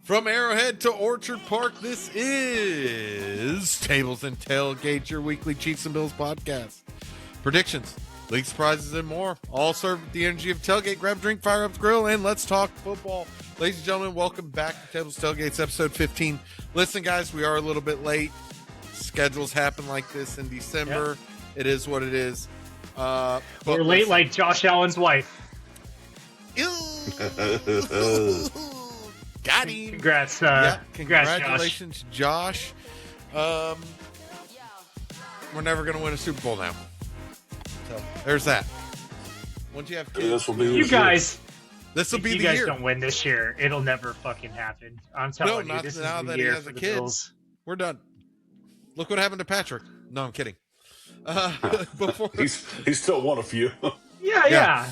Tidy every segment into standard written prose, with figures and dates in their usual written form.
From Arrowhead to Orchard Park, this is Tables and Tailgate, your weekly Chiefs and Bills podcast. Predictions, league surprises, and more. All served with the energy of Tailgate. Grab a drink, fire up the grill, and let's talk football. Ladies and gentlemen, welcome back to Tables and Tailgates, episode 15. Listen, guys, we are a little bit late. Schedules happen like this in December. Yep. It is what it is. We're late like Josh Allen's wife. Got him. Congrats. Congratulations, Josh. We're never going to win a Super Bowl now. So there's that. Once you have kids, this will be you guys. This will be the year. You guys don't win this year, it'll never fucking happen. I'm telling you, this is the year for the Bills. We're done. Look what happened to Patrick. No, I'm kidding. Before he's still won a few. Yeah.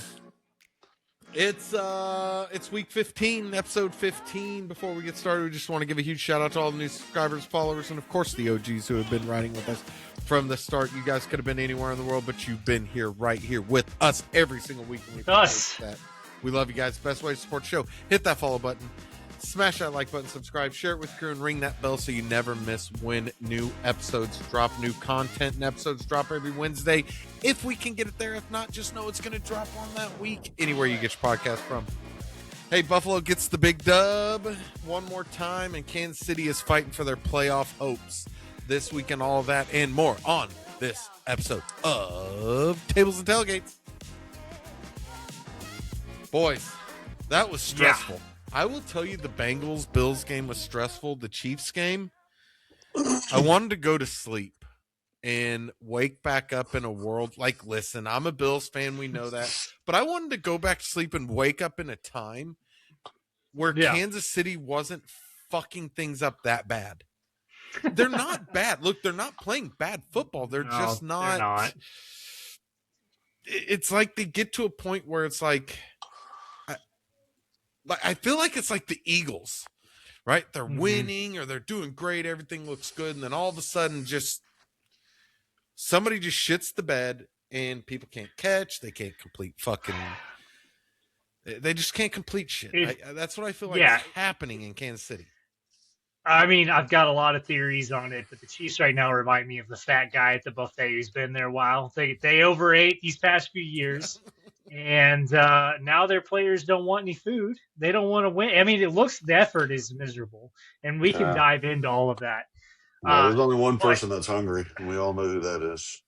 It's week 15, episode 15. Before we get started, we just want to give a huge shout out to all the new subscribers, followers, and of course the OGs who have been riding with us from the start. You guys could have been anywhere in the world, but you've been here, right here with us every single week. And we love you guys. Best way to support the show, hit that follow button, smash that like button, subscribe, share it with your crew, and ring that bell so you never miss when new episodes drop. New content and episodes drop every Wednesday. If we can get it there. If not, just know it's going to drop on that week anywhere you get your podcast from. Hey, Buffalo gets the big dub one more time, and Kansas City is fighting for their playoff hopes this week, and all of that and more on this episode of Tables and Tailgates. Boys, that was stressful. Yeah. I will tell you, the Bengals-Bills game was stressful. The Chiefs game, I wanted to go to sleep and wake back up in a world like, listen, I'm a Bills fan, we know that, but I wanted to go back to sleep and wake up in a time where Kansas City wasn't fucking things up that bad. They're not bad. Look, they're not playing bad football. They're just not. They're not. It's like they get to a point where it's like I feel like it's like the Eagles, right? They're winning or they're doing great. Everything looks good. And then all of a sudden somebody just shits the bed and people can't catch. They can't complete they just can't complete shit. That's what I feel like is happening in Kansas City. I mean, I've got a lot of theories on it, but the Chiefs right now remind me of the fat guy at the buffet who's been there a while. They overate these past few years. And now their players don't want any food. They don't want to win. I mean, the effort is miserable, and we can dive into all of that. No, there's only one person that's hungry, and we all know who that is.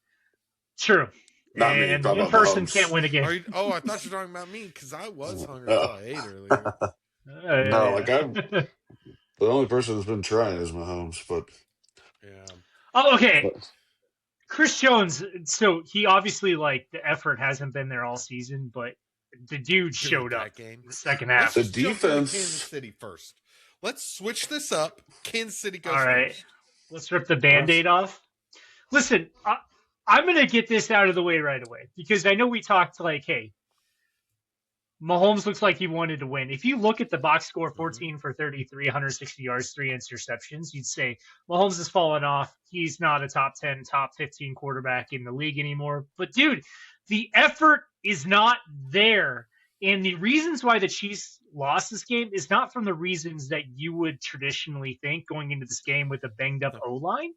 True. Not and me, one person can't win again. I thought you were talking about me because I was hungry until I ate earlier. The only person that's been trying is Mahomes, but yeah. Oh, okay. Chris Jones, so he obviously, the effort hasn't been there all season, but the dude showed up in the second half. The defense. Kansas City first. Let's switch this up. Kansas City goes all right. first. Let's rip the Band-Aid off. Listen, I'm going to get this out of the way right away because I know we talked hey, Mahomes looks like he wanted to win. If you look at the box score, 14 for 33, 160 yards, 3 interceptions, you'd say Mahomes has fallen off. He's not a top 10, top 15 quarterback in the league anymore. But, dude, the effort is not there. And the reasons why the Chiefs lost this game is not from the reasons that you would traditionally think going into this game with a banged-up O-line.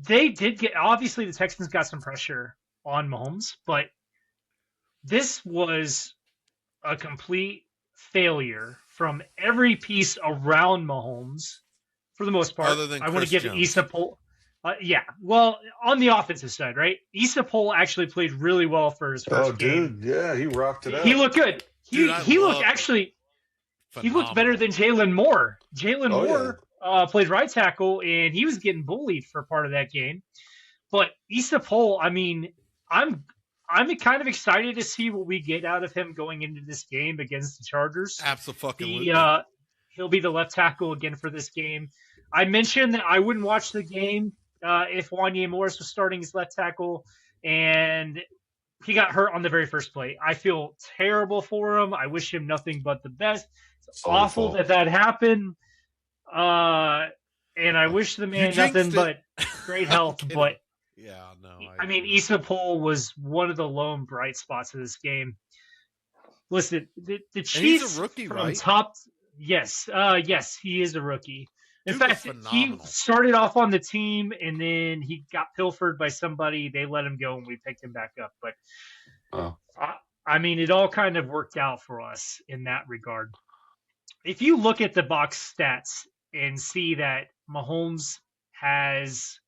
They did obviously, the Texans got some pressure on Mahomes, but this was a complete failure from every piece around Mahomes, for the most part. Other than I want to give Issa Poll. Well, on the offensive side, right? Issa Poll actually played really well for his first game. Dude, yeah, he rocked it out. He looked good. He looked he looked better than Jalen Moore. Jalen Moore played right tackle, and he was getting bullied for part of that game. But Issa Poll, I mean, I'm kind of excited to see what we get out of him going into this game against the Chargers. Absolutely. He'll be the left tackle again for this game. I mentioned that I wouldn't watch the game if Wanya Morris was starting his left tackle, and he got hurt on the very first play. I feel terrible for him. I wish him nothing but the best. It's awful that happened. And I wish the man nothing but great health, but yeah, no. I mean, Issa Poll was one of the lone bright spots of this game. Listen, the And he's Chiefs a rookie, from right? top. Yes, yes, he is a rookie. In Dude was fact, he phenomenal. started off on the team and then he got pilfered by somebody. They let him go and we picked him back up. But Oh, I mean, it all kind of worked out for us in that regard. If you look at the box stats and see that Mahomes has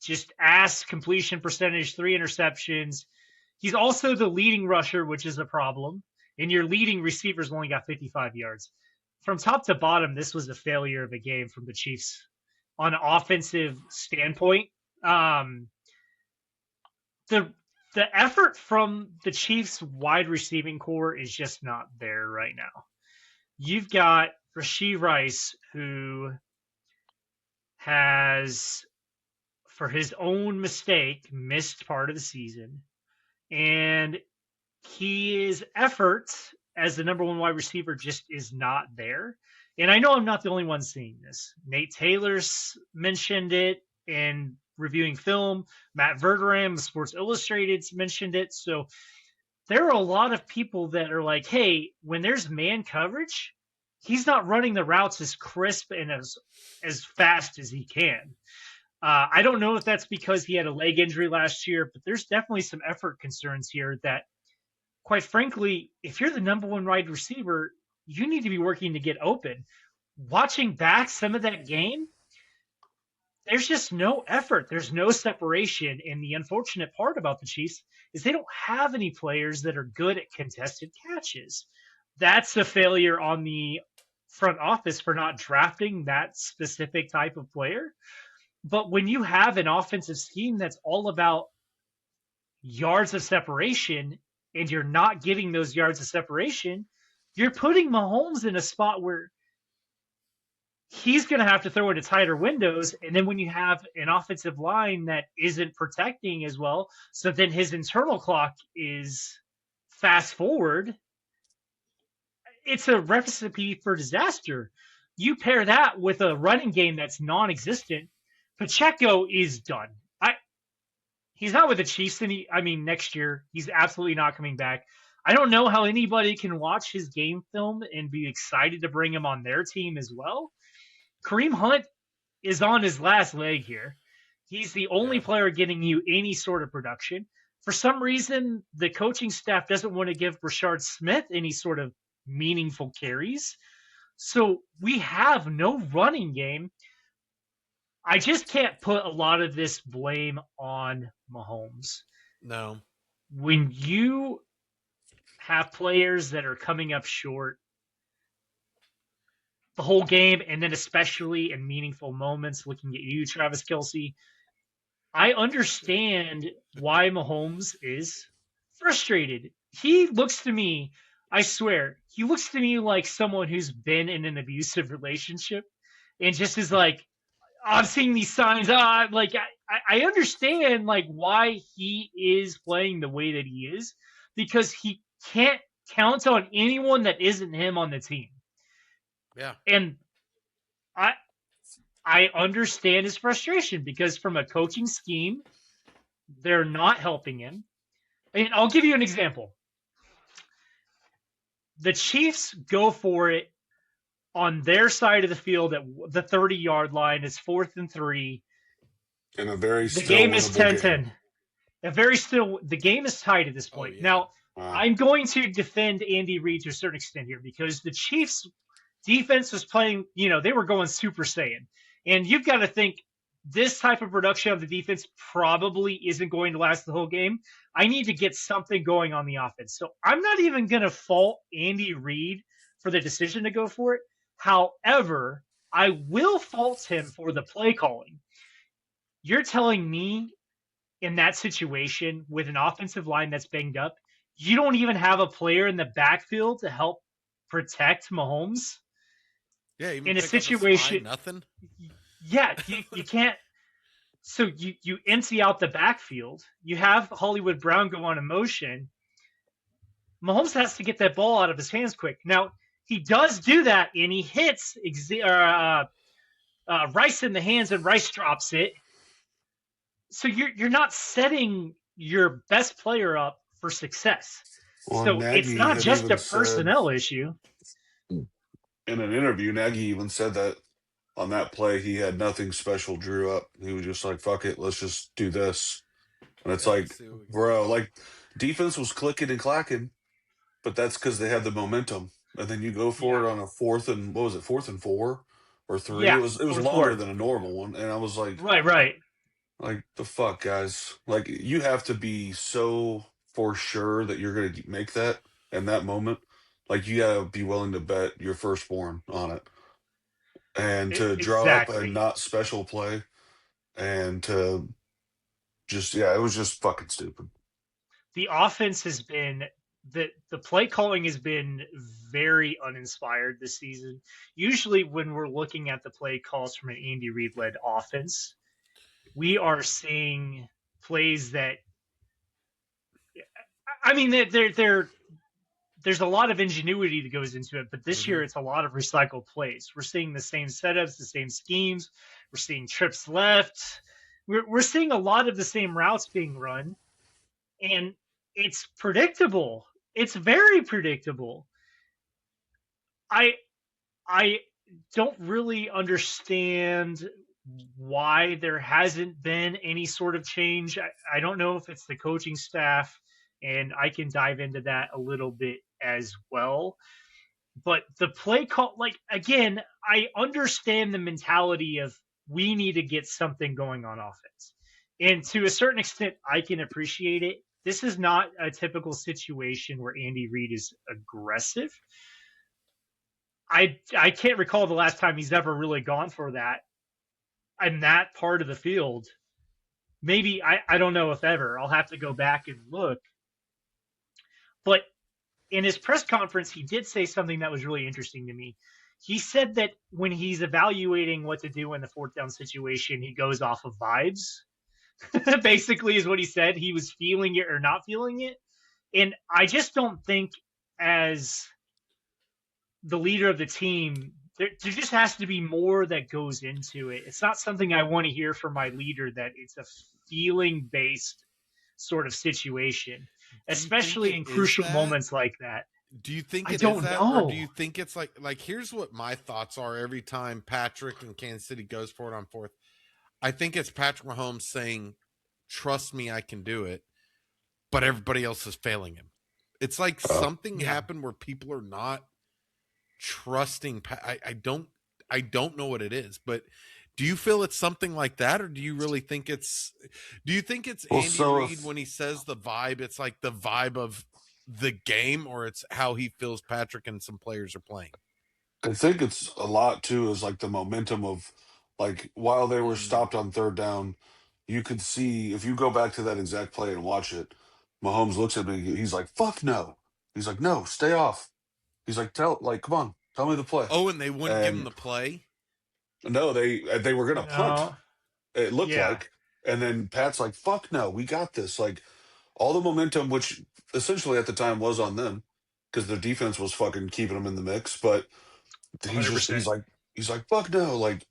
just ass completion percentage, 3 interceptions. He's also the leading rusher, which is a problem. And your leading receivers only got 55 yards. From top to bottom, this was a failure of a game from the Chiefs on an offensive standpoint. The effort from the Chiefs wide receiving core is just not there right now. You've got Rashee Rice, who has, for his own mistake, missed part of the season. And his effort as the number one wide receiver just is not there. And I know I'm not the only one seeing this. Nate Taylor's mentioned it in reviewing film. Matt Verderam of Sports Illustrated mentioned it. So there are a lot of people that are like, hey, when there's man coverage, he's not running the routes as crisp and as fast as he can. I don't know if that's because he had a leg injury last year, but there's definitely some effort concerns here that, quite frankly, if you're the number one wide receiver, you need to be working to get open. Watching back some of that game, there's just no effort. There's no separation. And the unfortunate part about the Chiefs is they don't have any players that are good at contested catches. That's a failure on the front office for not drafting that specific type of player. But when you have an offensive scheme that's all about yards of separation and you're not getting those yards of separation, you're putting Mahomes in a spot where he's going to have to throw into tighter windows. And then when you have an offensive line that isn't protecting as well, so then his internal clock is fast forward, it's a recipe for disaster. You pair that with a running game that's non-existent, Pacheco is done. He's not with the Chiefs next year. He's absolutely not coming back. I don't know how anybody can watch his game film and be excited to bring him on their team as well. Kareem Hunt is on his last leg here. He's the only player getting you any sort of production. For some reason, the coaching staff doesn't want to give Rashard Smith any sort of meaningful carries. So we have no running game. I just can't put a lot of this blame on Mahomes. No. When you have players that are coming up short the whole game, and then especially in meaningful moments, looking at you, Travis Kelce, I understand why Mahomes is frustrated. He looks to me, I swear, he looks to me like someone who's been in an abusive relationship and just is like, I'm seeing these signs. I understand why he is playing the way that he is, because he can't count on anyone that isn't him on the team. Yeah. And I understand his frustration because from a coaching scheme, they're not helping him. And I'll give you an example. The Chiefs go for it on their side of the field at the 30-yard line. It's 4th and 3. in a very The still game is winnable 10-10. The game is tight at this point. Oh, yeah. Now, Wow. I'm going to defend Andy Reid to a certain extent here because the Chiefs defense was playing, they were going Super Saiyan. And you've got to think this type of production of the defense probably isn't going to last the whole game. I need to get something going on the offense. So I'm not even going to fault Andy Reid for the decision to go for it. However, I will fault him for the play calling. You're telling me in that situation with an offensive line that's banged up, you don't even have a player in the backfield to help protect Mahomes? Yeah, even in a pick up the situation, slide, nothing. Yeah, you can't. So you empty out the backfield. You have Hollywood Brown go on a motion. Mahomes has to get that ball out of his hands quick. Now, he does do that, and he hits Rice in the hands, and Rice drops it. So you're not setting your best player up for success. Well, So it's Nagy not had just a even said personnel issue. in an interview, Nagy even said that on that play he had nothing special drew up. He was just like, "Fuck it, let's just do this." And it's Yeah, let's like, see what we can bro, like defense was clicking and clacking, but that's because they had the momentum. And then you go for Yeah. it on a fourth and what was it, 4th and 4 or 3? Yeah. It was Fourth longer four. than a normal one, and I was Right. like the fuck, guys, like you have to be so for sure that you're gonna make that in that moment. Like you gotta be willing to bet your firstborn on it, and to draw up a Exactly. not special play, and to just yeah, it was just fucking stupid. The offense has been the play calling has been very uninspired this season. Usually when we're looking at the play calls from an Andy Reid led offense, we are seeing plays that I mean they're there's a lot of ingenuity that goes into it, but this Mm-hmm. year it's a lot of recycled plays. We're seeing the same setups, the same schemes. We're seeing trips left. We're seeing a lot of the same routes being run, and it's predictable. It's very predictable. I I don't really understand why there hasn't been any sort of change. I don't know if it's the coaching staff, and I can dive into that a little bit as well. But the play call, like, again, I understand the mentality of we need to get something going on offense. And to a certain extent, I can appreciate it. This is not a typical situation where Andy Reid is aggressive. I can't recall the last time he's ever really gone for that in that part of the field. Maybe I don't know if ever. I'll have to go back and look. But in his press conference, he did say something that was really interesting to me. He said that when he's evaluating what to do in the fourth down situation, he goes off of vibes. Basically, is what he said. He was feeling it or not feeling it. And I just don't think, as the leader of the team, there just has to be more that goes into it. It's not something I want to hear from my leader that it's a feeling based sort of situation, Do you think especially it in is crucial that? moments like that. Do you think I it is don't that, or do you know. think it's like here's what my thoughts are every time Patrick and Kansas City goes for it on fourth? I think it's Patrick Mahomes saying, "Trust me, I can do it," but everybody else is failing him. It's like Oh, something Yeah. happened where people are not trusting. I don't know what it is, but do you feel it's something like that, or do you really think it's? Do you think it's well, Andy so Reid if when he says the vibe? It's like the vibe of the game, or it's how he feels Patrick and some players are playing. I think it's a lot too is like the momentum of like while they were Mm, stopped on third down, you could see if you go back to that exact play and watch it, Mahomes looks at me, he's like, "Fuck no." He's like, "No, stay off." He's like, come on, tell me the play." Oh, and they wouldn't give him And the play. no, they were gonna punt, No. it looked Yeah. like. And then Pat's like, "Fuck no, we got this." Like all the momentum, which essentially at the time was on them, because their defense was fucking keeping them in the mix. But he's just 100%. he's like, "Fuck no, like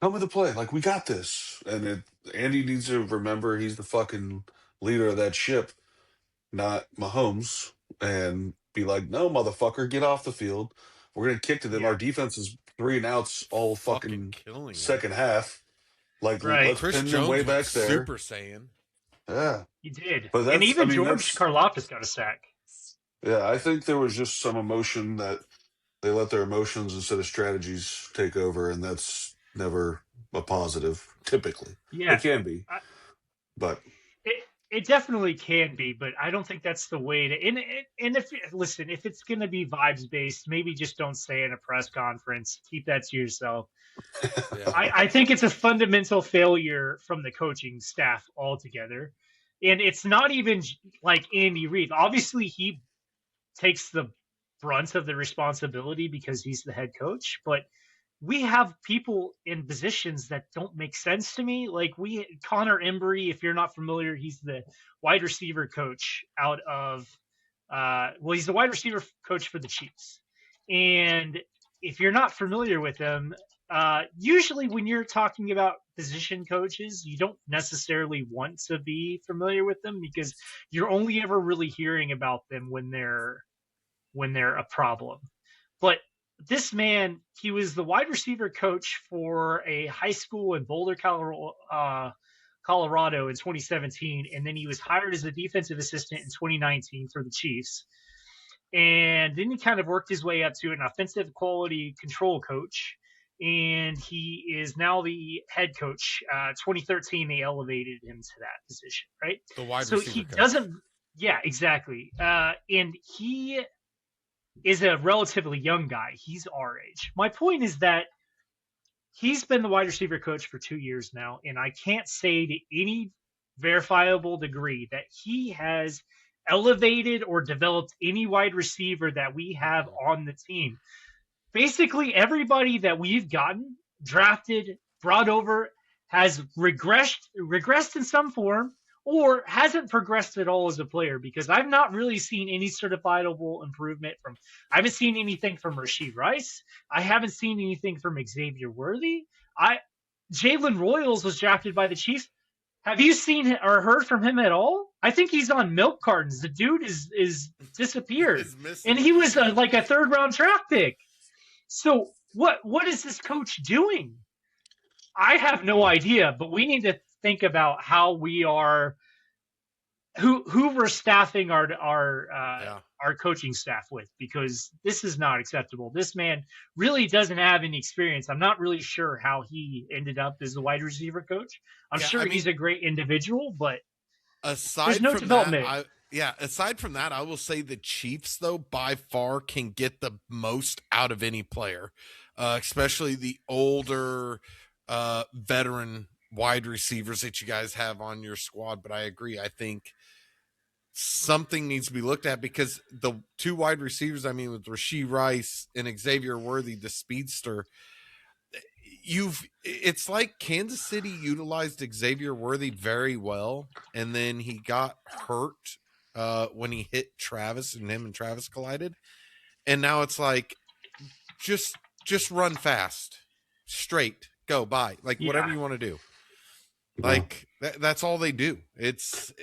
come with the play, like we got this." And Andy needs to remember he's the fucking leader of that ship, not Mahomes, and be like, "No, motherfucker, get off the field. We're gonna kick to them. Our Yeah. defense is 3 and outs all Fucking fucking killing him. second half. Like Right. let's Chris pin them way Jones went back there." Super Saiyan. Yeah, He did. but And I even mean, George Karlaftis got a sack. yeah, I think there was just some emotion that they let their emotions instead of strategies take over, and that's never a positive. Typically, it Yeah. can be, I, but it definitely can be, but I don't think that's the way to. And if listen, if it's going to be vibes based, maybe just don't say it in a press conference. Keep that to yourself. Yeah. I think it's a fundamental failure from the coaching staff altogether, and it's not even like Andy Reid. Obviously, he takes the brunt of the responsibility because he's the head coach, but we have people in positions that don't make sense to me. Like Connor Embry, if you're not familiar, he's the wide receiver coach out of, he's the wide receiver coach for the Chiefs. And if you're not familiar with him, Usually when you're talking about position coaches, you don't necessarily want to be familiar with them because you're only ever really hearing about them when they're a problem. But this man, he was the wide receiver coach for a high school in Boulder, Colorado in 2017, and then he was hired as a defensive assistant in 2019 for the Chiefs. And then he kind of worked his way up to an offensive quality control coach. And he is now the head coach. 2013, they elevated him to that position, right? The wide So receiver he coach. doesn't, yeah, exactly. And he is a relatively young guy. He's our age. My point is that he's been the wide receiver coach for 2 years now, and I can't say to any verifiable degree that he has elevated or developed any wide receiver that we have on the team. Basically, everybody that we've gotten, drafted, brought over, has regressed in some form, or hasn't progressed at all as a player, because I've not really seen any certifiable improvement from. I haven't seen anything from Rashee Rice. I haven't seen anything from Xavier Worthy. Jalen Royals was drafted by the Chiefs. Have you seen or heard from him at all? I think he's on milk cartons. The dude is disappeared, and he was like a third round draft pick. So what is this coach doing? I have no idea, but we need to think about how we are who we're staffing our coaching staff with, because this is not acceptable. This man really doesn't have any experience. I'm not really sure how he ended up as a wide receiver coach. I'm sure he's a great individual, but there's no development. Aside from that, I will say the Chiefs, though, by far can get the most out of any player, especially the older veteran wide receivers that you guys have on your squad. But I agree. I think something needs to be looked at, because the two wide receivers, I mean, with Rashee Rice and Xavier Worthy, the speedster, it's like Kansas City utilized Xavier Worthy very well, and then he got hurt when he hit Travis, and him and Travis collided. And now it's like, just run fast, straight, go by, like whatever you want to do. Like that's all they do. It's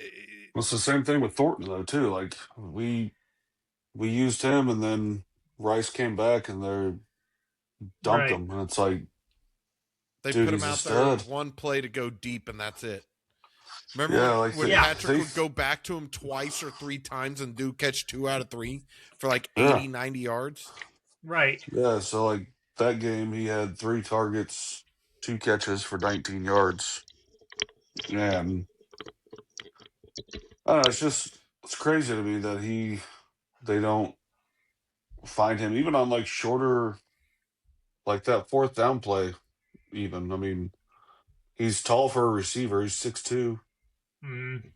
the same thing with Thornton though too. Like we used him, and then Rice came back, and they dumped him, and it's like, they dude, put him he's out a there stud. with one play to go deep, and that's it. Remember when Patrick would go back to him twice or three times and catch 2 out of 3 for like 80, 90 yards? Right. Yeah, so like that game, he had 3 targets, 2 catches for 19 yards. And I don't know, it's crazy to me that they don't find him, even on like shorter, like that 4th down play, even. I mean, he's tall for a receiver. He's 6'2". Mm.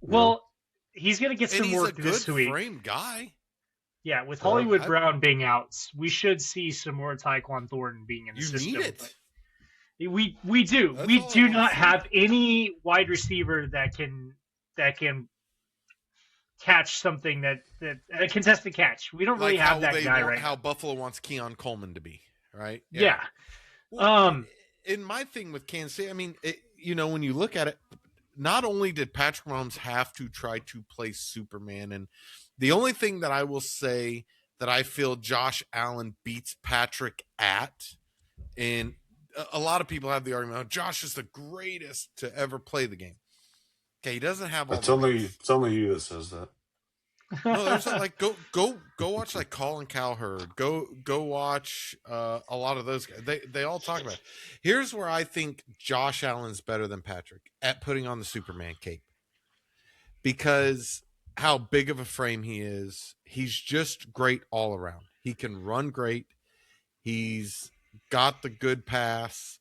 Well, he's going to get some work this week. He's a good frame guy. Yeah, with Hollywood Brown being out, we should see some more Tyquan Thornton being in the system. You need it. We do. We do not have any wide receiver that can catch something that a contested catch. We don't really have that guy right now. How Buffalo wants Keon Coleman to be, right? Yeah. Well, in my thing with Kansas City, I mean, when you look at it, not only did Patrick Mahomes have to try to play Superman, and the only thing that I will say that I feel Josh Allen beats Patrick at, and a lot of people have the argument, oh, Josh is the greatest to ever play the game. Okay, he doesn't have all. It's only you that says that. No, there's like go watch like Colin Cowherd. Go watch a lot of those guys. They all talk about it. Here's where I think Josh Allen's better than Patrick at putting on the Superman cape, because how big of a frame he is. He's just great all around. He can run great. He's got the good pass,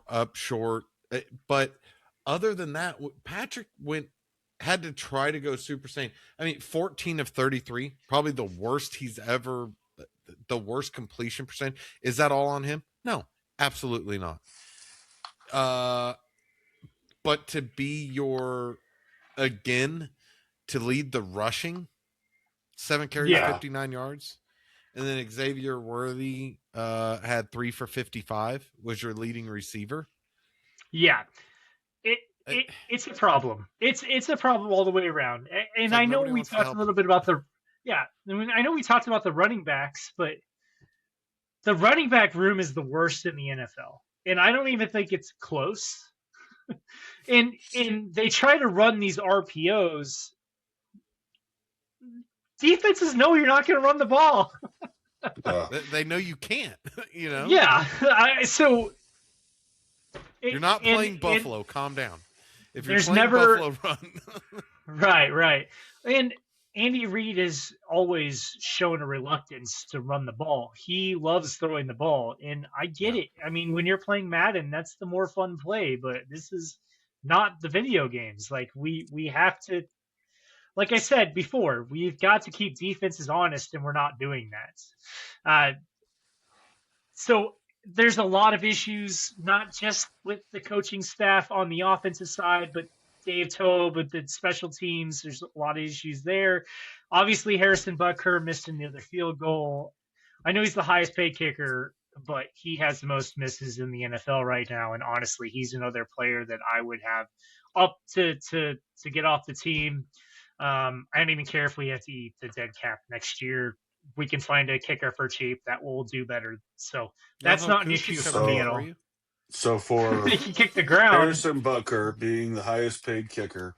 up short. But other than that, Patrick had to try to go Super Saiyan. I mean, 14 of 33, probably the worst the worst completion percent. Is that all on him? No, absolutely not. But to be to lead the rushing, 7 carries, 59 yards. and then Xavier Worthy had 3 for 55. Was your leading receiver? Yeah. It's a problem. It's a problem all the way around. And like I know nobody we wants to talked a help little him. bit about I know we talked about the running backs, but the running back room is the worst in the NFL. And I don't even think it's close. And they try to run these RPOs. Defenses know you're not going to run the ball. They know you can't. You know. Yeah. You're not playing Buffalo. Calm down. If you're there's playing never Buffalo, run. right. And Andy Reid has always shown a reluctance to run the ball. He loves throwing the ball, and I get it. I mean, when you're playing Madden, that's the more fun play, but this is not the video games. Like we have to, like I said before, we've got to keep defenses honest, and we're not doing that. So there's a lot of issues, not just with the coaching staff on the offensive side, but Dave Tobe with the special teams. There's a lot of issues there. Obviously, Harrison Butker missed another field goal. I know he's the highest paid kicker, but he has the most misses in the NFL right now. And honestly, he's another player that I would have up to get off the team. I don't even care if we have to eat the dead cap next year. We can find a kicker for cheap that will do better. So that's not an issue for me at all. So for he can kick the ground. Harrison Butker being the highest paid kicker,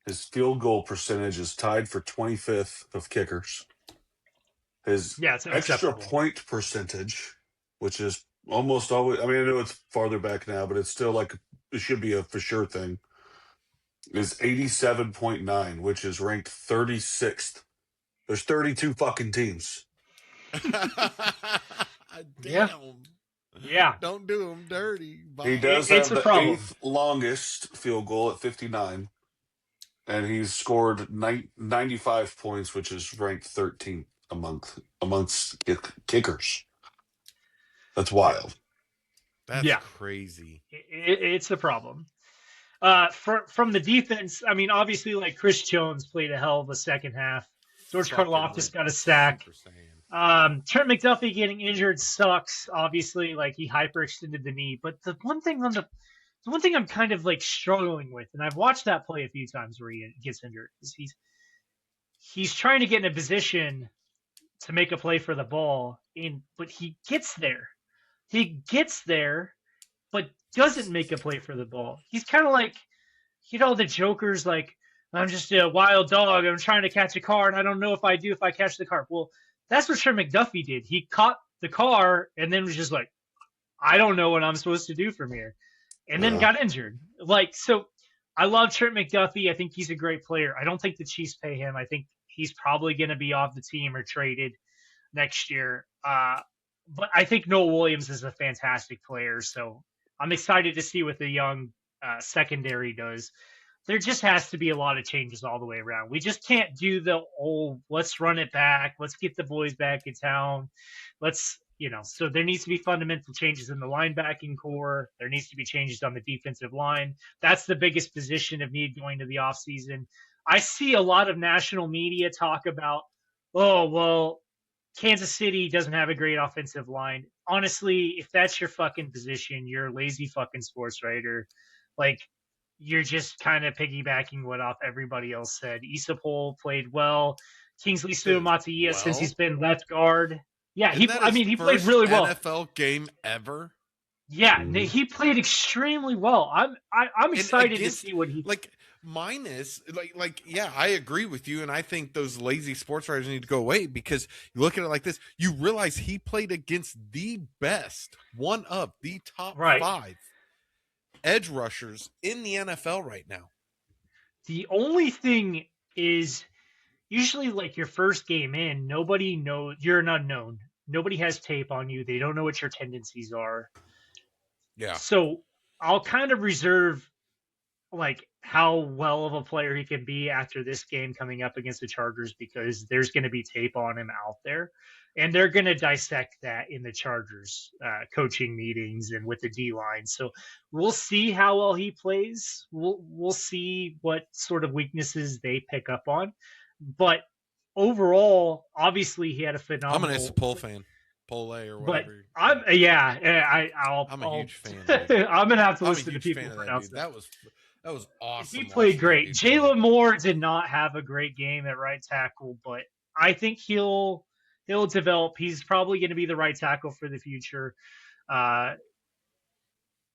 his field goal percentage is tied for 25th of kickers. His extra point percentage, which is almost always, I mean, I know it's farther back now, but it's still like, it should be a for sure thing, is 87.9, which is ranked 36th. There's 32 fucking teams. Damn. Yeah. Don't do him dirty. He does have the 8th longest field goal at 59. And he's scored 95 points, which is ranked 13th amongst kickers. That's wild. That's crazy. It's a problem. From the defense, I mean, obviously, like Chris Jones played a hell of a second half. George Karlaftis got a sack. Trent McDuffie getting injured sucks. Obviously, like he hyperextended the knee. But the one thing I'm kind of like struggling with, and I've watched that play a few times where he gets injured, is he's trying to get in a position to make a play for the ball, but he gets there. He gets there, but doesn't make a play for the ball. He's kind of like, the Joker's like, I'm just a wild dog. I'm trying to catch a car, and I don't know if I catch the car. Well, that's what Trent McDuffie did. He caught the car and then was just like, I don't know what I'm supposed to do from here. And then got injured. So I love Trent McDuffie. I think he's a great player. I don't think the Chiefs pay him. I think he's probably going to be off the team or traded next year. But I think Noah Williams is a fantastic player. So I'm excited to see what the young secondary does. There just has to be a lot of changes all the way around. We just can't do let's run it back. Let's get the boys back in town. So there needs to be fundamental changes in the linebacking core. There needs to be changes on the defensive line. That's the biggest position of need going to the offseason. I see a lot of national media talk about, Kansas City doesn't have a great offensive line. Honestly, if that's your fucking position, you're a lazy fucking sports writer. You're just kind of piggybacking what off everybody else said. Isapol played well. Kingsley Suamataia, since he's been left guard. Yeah, he played really well. NFL game ever. Yeah, he played extremely well. I'm excited to see what he minus I agree with you, and I think those lazy sports writers need to go away, because you look at it like this, you realize he played against the best, one of the top 5 edge rushers in the NFL right now. The only thing is, usually your first game in, nobody knows, you're an unknown. Nobody has tape on you. They don't know what your tendencies are. Yeah. So I'll kind of reserve how well of a player he can be after this game coming up against the Chargers, because there's going to be tape on him out there, and they're going to dissect that in the Chargers coaching meetings and with the D line. So we'll see how well he plays. We'll see what sort of weaknesses they pick up on, but overall, obviously he had a I'm phenomenal. an Pole fan, Pole or But whatever. I'm I'm a huge fan, dude. I'm gonna have to I'm a listen to huge people fan of that pronounce dude. that. That was awesome. He played watching that great. dude play. Jalen Moore did not have a great game at right tackle, but I think he'll develop. He's probably going to be the right tackle for the future. Uh,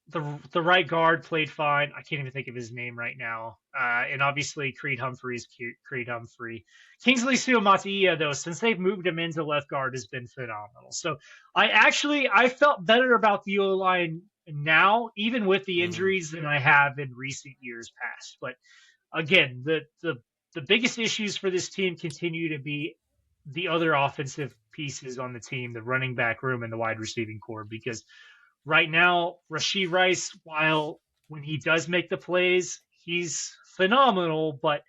the right guard played fine. I can't even think of his name right now. And obviously Creed Humphrey's Creed Humphrey. Kingsley Suamataia, though, since they've moved him into left guard, has been phenomenal. So I felt better about the O line now, even with the injuries, than I have in recent years past. But again, the biggest issues for this team continue to be the other offensive pieces on the team, the running back room and the wide receiving core, because right now, Rashee Rice, while when he does make the plays, he's phenomenal, but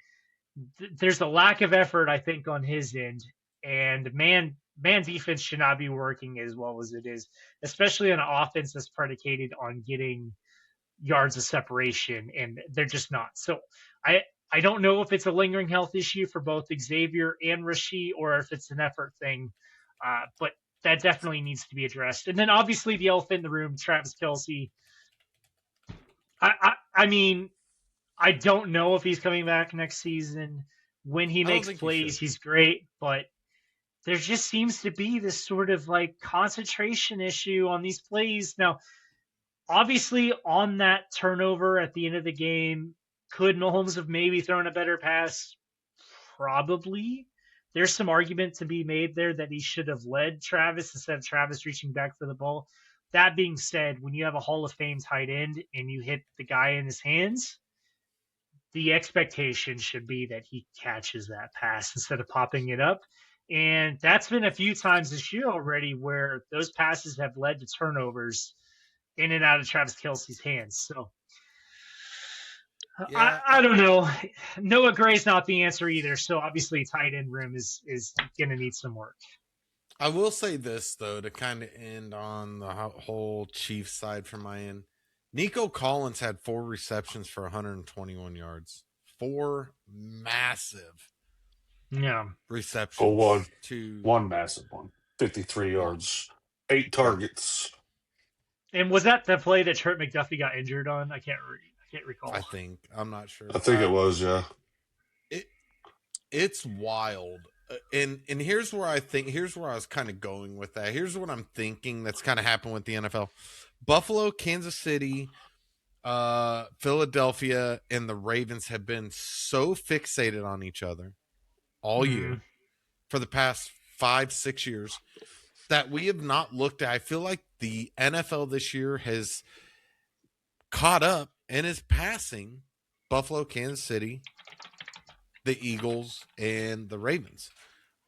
there's a lack of effort, I think, on his end. And man defense should not be working as well as it is, especially on an offense that's predicated on getting yards of separation, and they're just not. So I don't know if it's a lingering health issue for both Xavier and Rashee, or if it's an effort thing. But that definitely needs to be addressed. And then obviously the elephant in the room, Travis Kelce. I mean, I don't know if he's coming back next season. When he makes plays, he's great, but there just seems to be this sort of like concentration issue on these plays. Now, obviously, on that turnover at the end of the game, could Mahomes have maybe thrown a better pass? Probably. There's some argument to be made there that he should have led Travis instead of Travis reaching back for the ball. That being said, when you have a Hall of Fame tight end and you hit the guy in his hands, the expectation should be that he catches that pass instead of popping it up. And that's been a few times this year already where those passes have led to turnovers in and out of Travis Kelce's hands. So yeah, I don't know. Noah Gray's not the answer either. So obviously tight end room is going to need some work. I will say this, though, to kind of end on the whole Chiefs side from my end. Nico Collins had 4 receptions for 121 yards. 4 massive receptions. One massive one. 53 yards. 8 targets. And was that the play that Trent McDuffie got injured on? I can't recall. I'm not sure. I think it was, yeah. It's wild. And here's where I was kind of going with that. Here's what I'm thinking that's kind of happened with the NFL. Buffalo, Kansas City, Philadelphia, and the Ravens have been so fixated on each other all year for the past 5-6 years that we have not looked at. I feel like the NFL this year has caught up and is passing Buffalo, Kansas City, the Eagles, and the Ravens.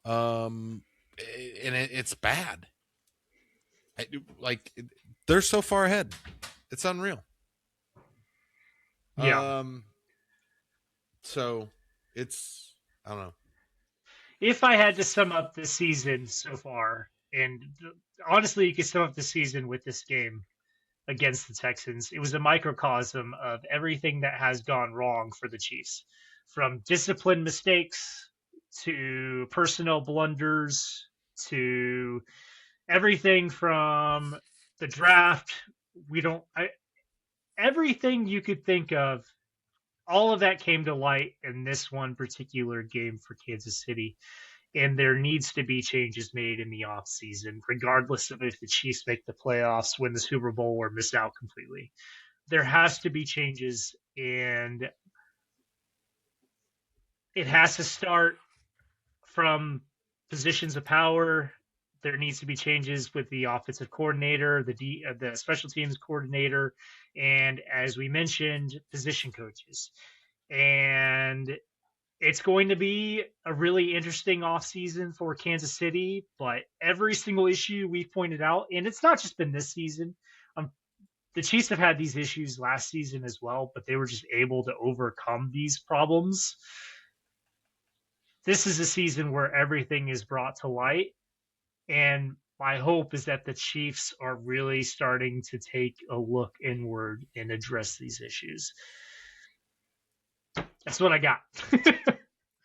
And it's bad. They're so far ahead. It's unreal. Yeah. So it's, I don't know. If I had to sum up the season so far, and honestly, you could sum up the season with this game against the Texans, it was a microcosm of everything that has gone wrong for the Chiefs, from discipline mistakes to personnel blunders to everything from the draft. Everything you could think of, all of that came to light in this one particular game for Kansas City. And there needs to be changes made in the offseason, regardless of if the Chiefs make the playoffs, win the Super Bowl, or miss out completely. There has to be changes, and it has to start from positions of power. There needs to be changes with the offensive coordinator, the special teams coordinator, and as we mentioned, position coaches. And it's going to be a really interesting offseason for Kansas City, but every single issue we've pointed out, and it's not just been this season. The Chiefs have had these issues last season as well, but they were just able to overcome these problems. This is a season where everything is brought to light, and my hope is that the Chiefs are really starting to take a look inward and address these issues. That's what I got.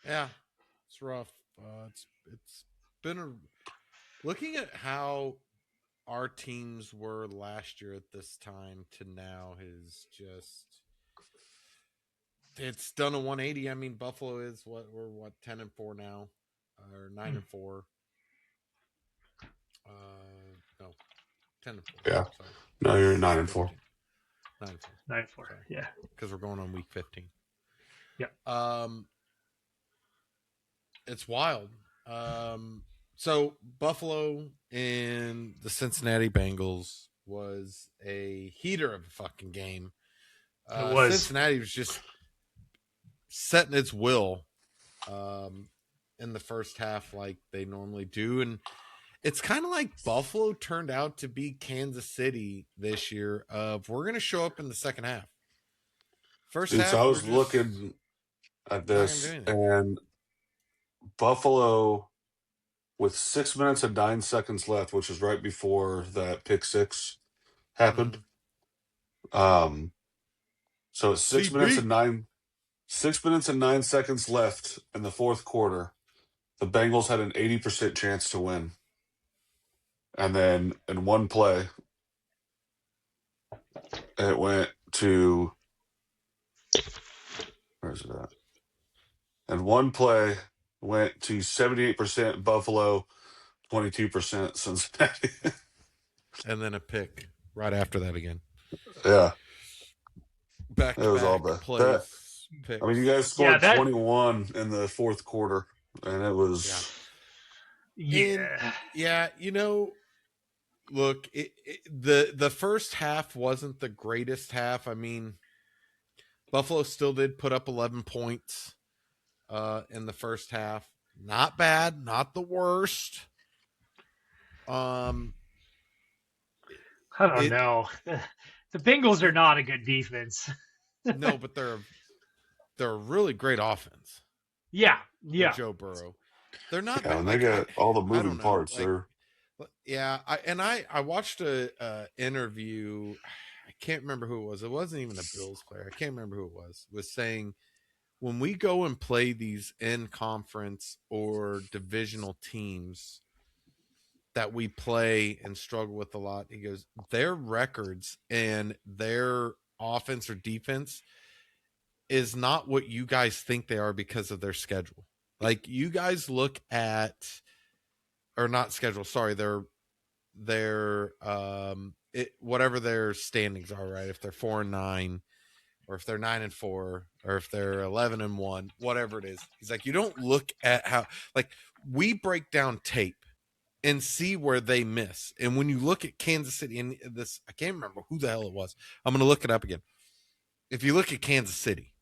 Yeah, it's rough. It's been looking at how our teams were last year at this time to now is just it's done a 180. I mean, Buffalo is we're 10-4 now, or 9-4. No, 10-4. Yeah. Sorry, No, you're week 9-4. 9-4. 9-4. Sorry. Yeah. Because we're going on week 15. Yeah. It's wild. So Buffalo and the Cincinnati Bengals was a heater of a fucking game. It was. Cincinnati was just setting its will in the first half like they normally do. And it's kind of like Buffalo turned out to be Kansas City this year of we're going to show up in the second half. First Dude, half, so I we're was just looking at not going to do this, anything. and Buffalo, with 6 minutes and 9 seconds left, which is right before that pick six happened. So it's 6 minutes CB. and 9 seconds left in the fourth quarter. The Bengals had an 80% chance to win. And then in one play, it went to, where's it at? And one play went to 78% Buffalo, 22% Cincinnati. And then a pick right after that again. Yeah, Back it to was all back bad. plays, I mean, you picks. guys scored 21 in the fourth quarter, and it was. Yeah. And look, the first half wasn't the greatest half. I mean, Buffalo still did put up 11 points in the first half. Not bad, not the worst. I don't know. The Bengals are not a good defense. No, but they're a really great offense. Yeah. With Joe Burrow. They're not Yeah, bad. and they got all the moving parts there. Yeah, I watched a interview. I can't remember who it was. It wasn't even a Bills player. I can't remember who it was saying when we go and play these in conference or divisional teams that we play and struggle with a lot, he goes, their records and their offense or defense is not what you guys think they are because of their schedule. Like you guys look at, or not schedule, sorry, their whatever their standings are, right? If they're 4-9, or if they're 9-4, or if they're 11-1, whatever it is. He's like, you don't look at how, like, we break down tape and see where they miss. And when you look at Kansas City, and this, I can't remember who the hell it was. I'm going to look it up again. If you look at Kansas City,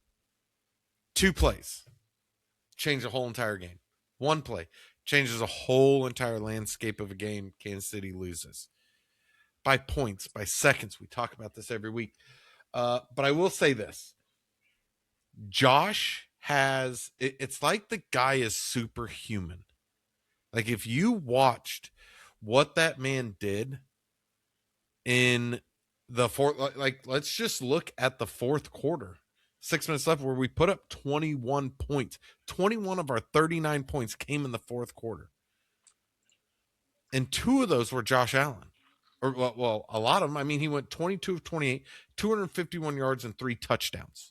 2 plays change the whole entire game. 1 play changes a whole entire landscape of a game. Kansas City loses by points, by seconds. We talk about this every week. But I will say this. Josh it's like the guy is superhuman. Like if you watched what that man did in the fourth, like let's just look at the fourth quarter. 6 minutes left where we put up 21 points. 21 of our 39 points came in the fourth quarter. And 2 of those were Josh Allen. Or well, a lot of them. I mean, he went 22 of 28, 251 yards and 3 touchdowns.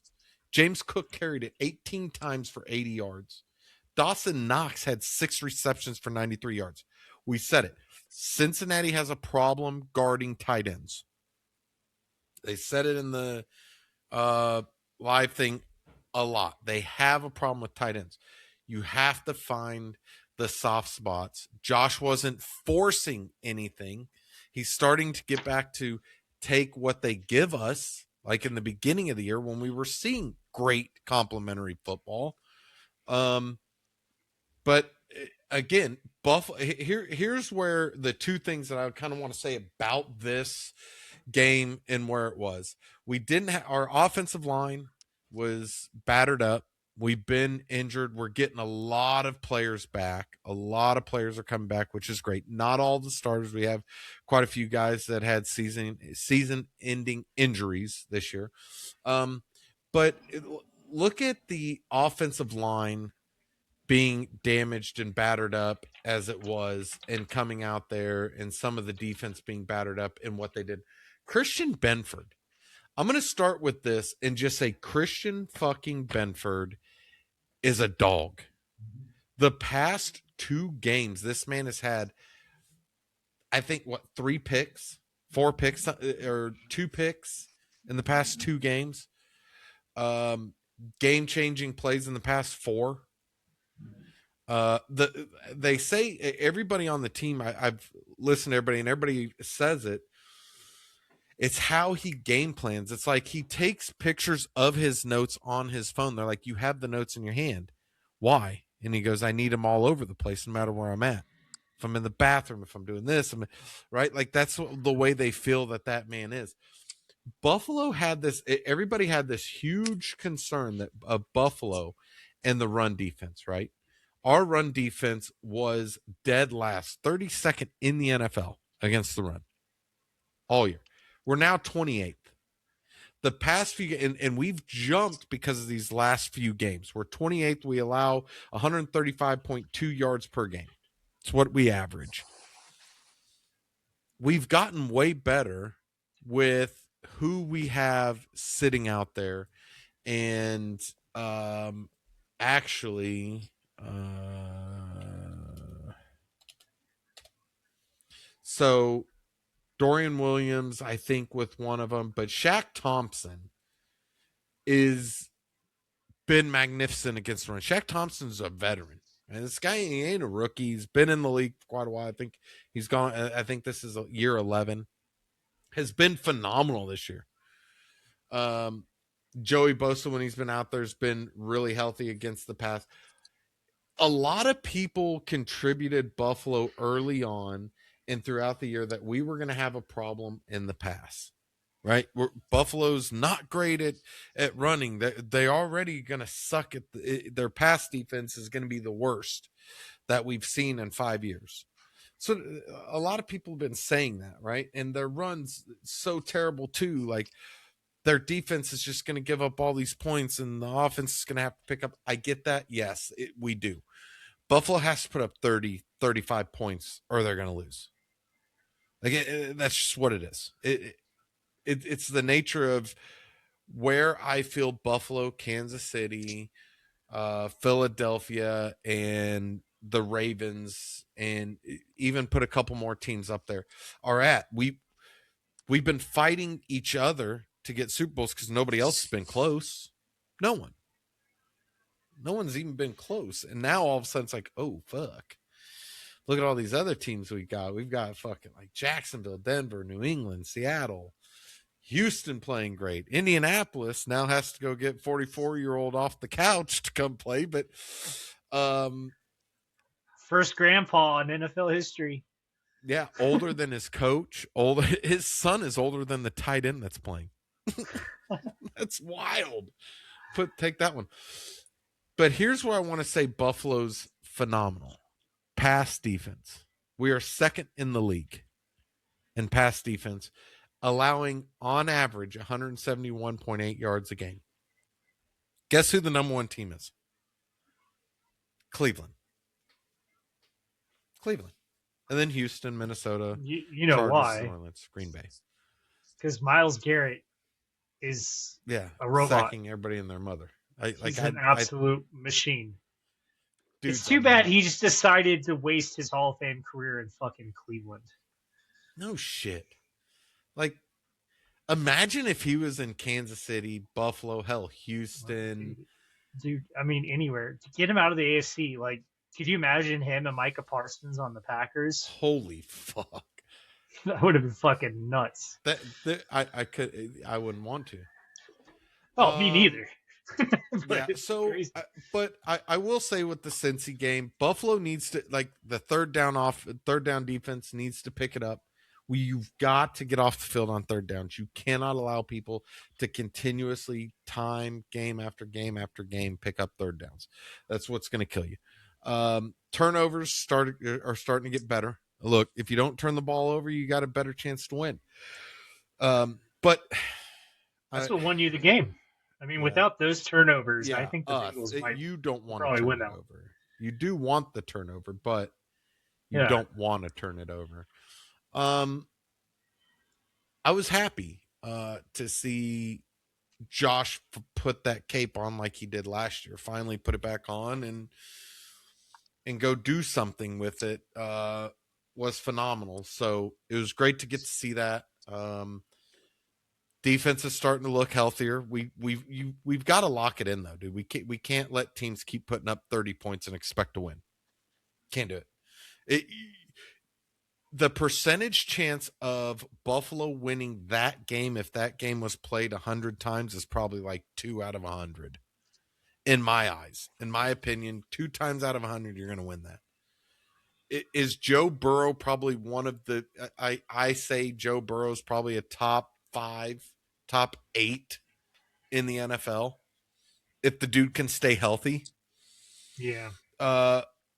James Cook carried it 18 times for 80 yards. Dawson Knox had 6 receptions for 93 yards. We said it. Cincinnati has a problem guarding tight ends. They said it in the live thing a lot. They have a problem with tight ends. You have to find the soft spots. Josh wasn't forcing anything. He's starting to get back to take what they give us, like in the beginning of the year when we were seeing great complimentary football. But again, Buffalo. Here's where the 2 things that I kind of want to say about this game and where it was. We didn't have our offensive line was battered up. We've been injured. We're getting a lot of players back. A lot of players are coming back, which is great. Not all the starters. We have quite a few guys that had season-ending injuries this year. But look at the offensive line being damaged and battered up as it was, and coming out there and some of the defense being battered up in what they did. Christian Benford. I'm going to start with this and just say Christian fucking Benford is a dog. The past 2 games, this man has had, I think, 3 picks, 4 picks, or 2 picks in the past 2 games. Game-changing plays in the past 4. They say everybody on the team, I've listened to everybody, and everybody says it. It's how he game plans. It's like he takes pictures of his notes on his phone. They're like, you have the notes in your hand. Why? And he goes, I need them all over the place, no matter where I'm at. If I'm in the bathroom, if I'm doing this, right? Like that's the way they feel that man is. Buffalo had this, everybody had this huge concern that of Buffalo and the run defense, right? Our run defense was dead last, 32nd in the NFL against the run all year. We're now 28th. The past few, and we've jumped because of these last few games. We're 28th. We allow 135.2 yards per game. It's what we average. We've gotten way better with who we have sitting out there. And actually, so Dorian Williams, I think, with one of them, but Shaq Thompson is been magnificent against the run. Shaq Thompson's a veteran, and this guy, he ain't a rookie. He's been in the league for quite a while. I think he's gone. I think this is year 11. Has been phenomenal this year. Joey Bosa, when he's been out there, has been really healthy against the pass. A lot of people contributed Buffalo early on and throughout the year that we were going to have a problem in the pass, right? Buffalo's not great at running. They're already going to suck at their pass defense is going to be the worst that we've seen in 5 years. So a lot of people have been saying that, right? And their run's so terrible too. Like their defense is just going to give up all these points and the offense is going to have to pick up. I get that. Yes, we do. Buffalo has to put up 30, 35 points or they're going to lose. Like that's just what it is. It's the nature of where I feel Buffalo, Kansas City, Philadelphia, and the Ravens, and even put a couple more teams up there are at. We've been fighting each other to get Super Bowls because nobody else has been close. No one's even been close. And now all of a sudden it's like, oh fuck. Look at all these other teams we got. We've got fucking like Jacksonville, Denver, New England, Seattle, Houston playing great. Indianapolis now has to go get 44-year-old off the couch to come play. But first grandpa in NFL history. Yeah, older than his coach. Older, his son is older than the tight end that's playing. That's wild. Take that one. But here's where I want to say Buffalo's phenomenal. Pass defense. We are second in the league in pass defense, allowing on average 171.8 yards a game. Guess who the number 1 team is? Cleveland. And then Houston, Minnesota. You know Chargers, why? New Orleans, Green Bay. Because Myles Garrett is a robot. Sacking everybody and their mother. He's an absolute machine. Dude's it's too bad he just decided to waste his Hall of Fame career in fucking Cleveland. No shit. Like, imagine if he was in Kansas City, Buffalo, hell, Houston. Dude, I mean, anywhere. To get him out of the AFC, like, could you imagine him and Micah Parsons on the Packers? Holy fuck. That would have been fucking nuts. I wouldn't want to. Oh, me neither. But I will say with the Cincy game, Buffalo needs to, like, the third down defense needs to pick it up. You've got to get off the field on third downs. You cannot allow people to continuously time game after game after game pick up third downs. That's what's going to kill you. Turnovers are starting to get better. Look, if you don't turn the ball over, you got a better chance to win. But that's what won you the game. I mean, without those turnovers, I think the Eagles might you don't want probably to win turn that. over. You do want the turnover, but you Yeah. don't want to turn it over. I was happy to see Josh put that cape on like he did last year. Finally, put it back on and go do something with it. Was phenomenal. So it was great to get to see that. Defense is starting to look healthier. We've got to lock it in though, dude. We can't let teams keep putting up 30 points and expect to win. Can't do it. The percentage chance of Buffalo winning that game, if that game was played 100 times, is probably like 2 out of 100 in my eyes. In my opinion, 2 times out of 100, you're going to win that. Is Joe Burrow probably one of the, I say Joe Burrow's probably a top 5, top 8 in the NFL if the dude can stay healthy. Yeah.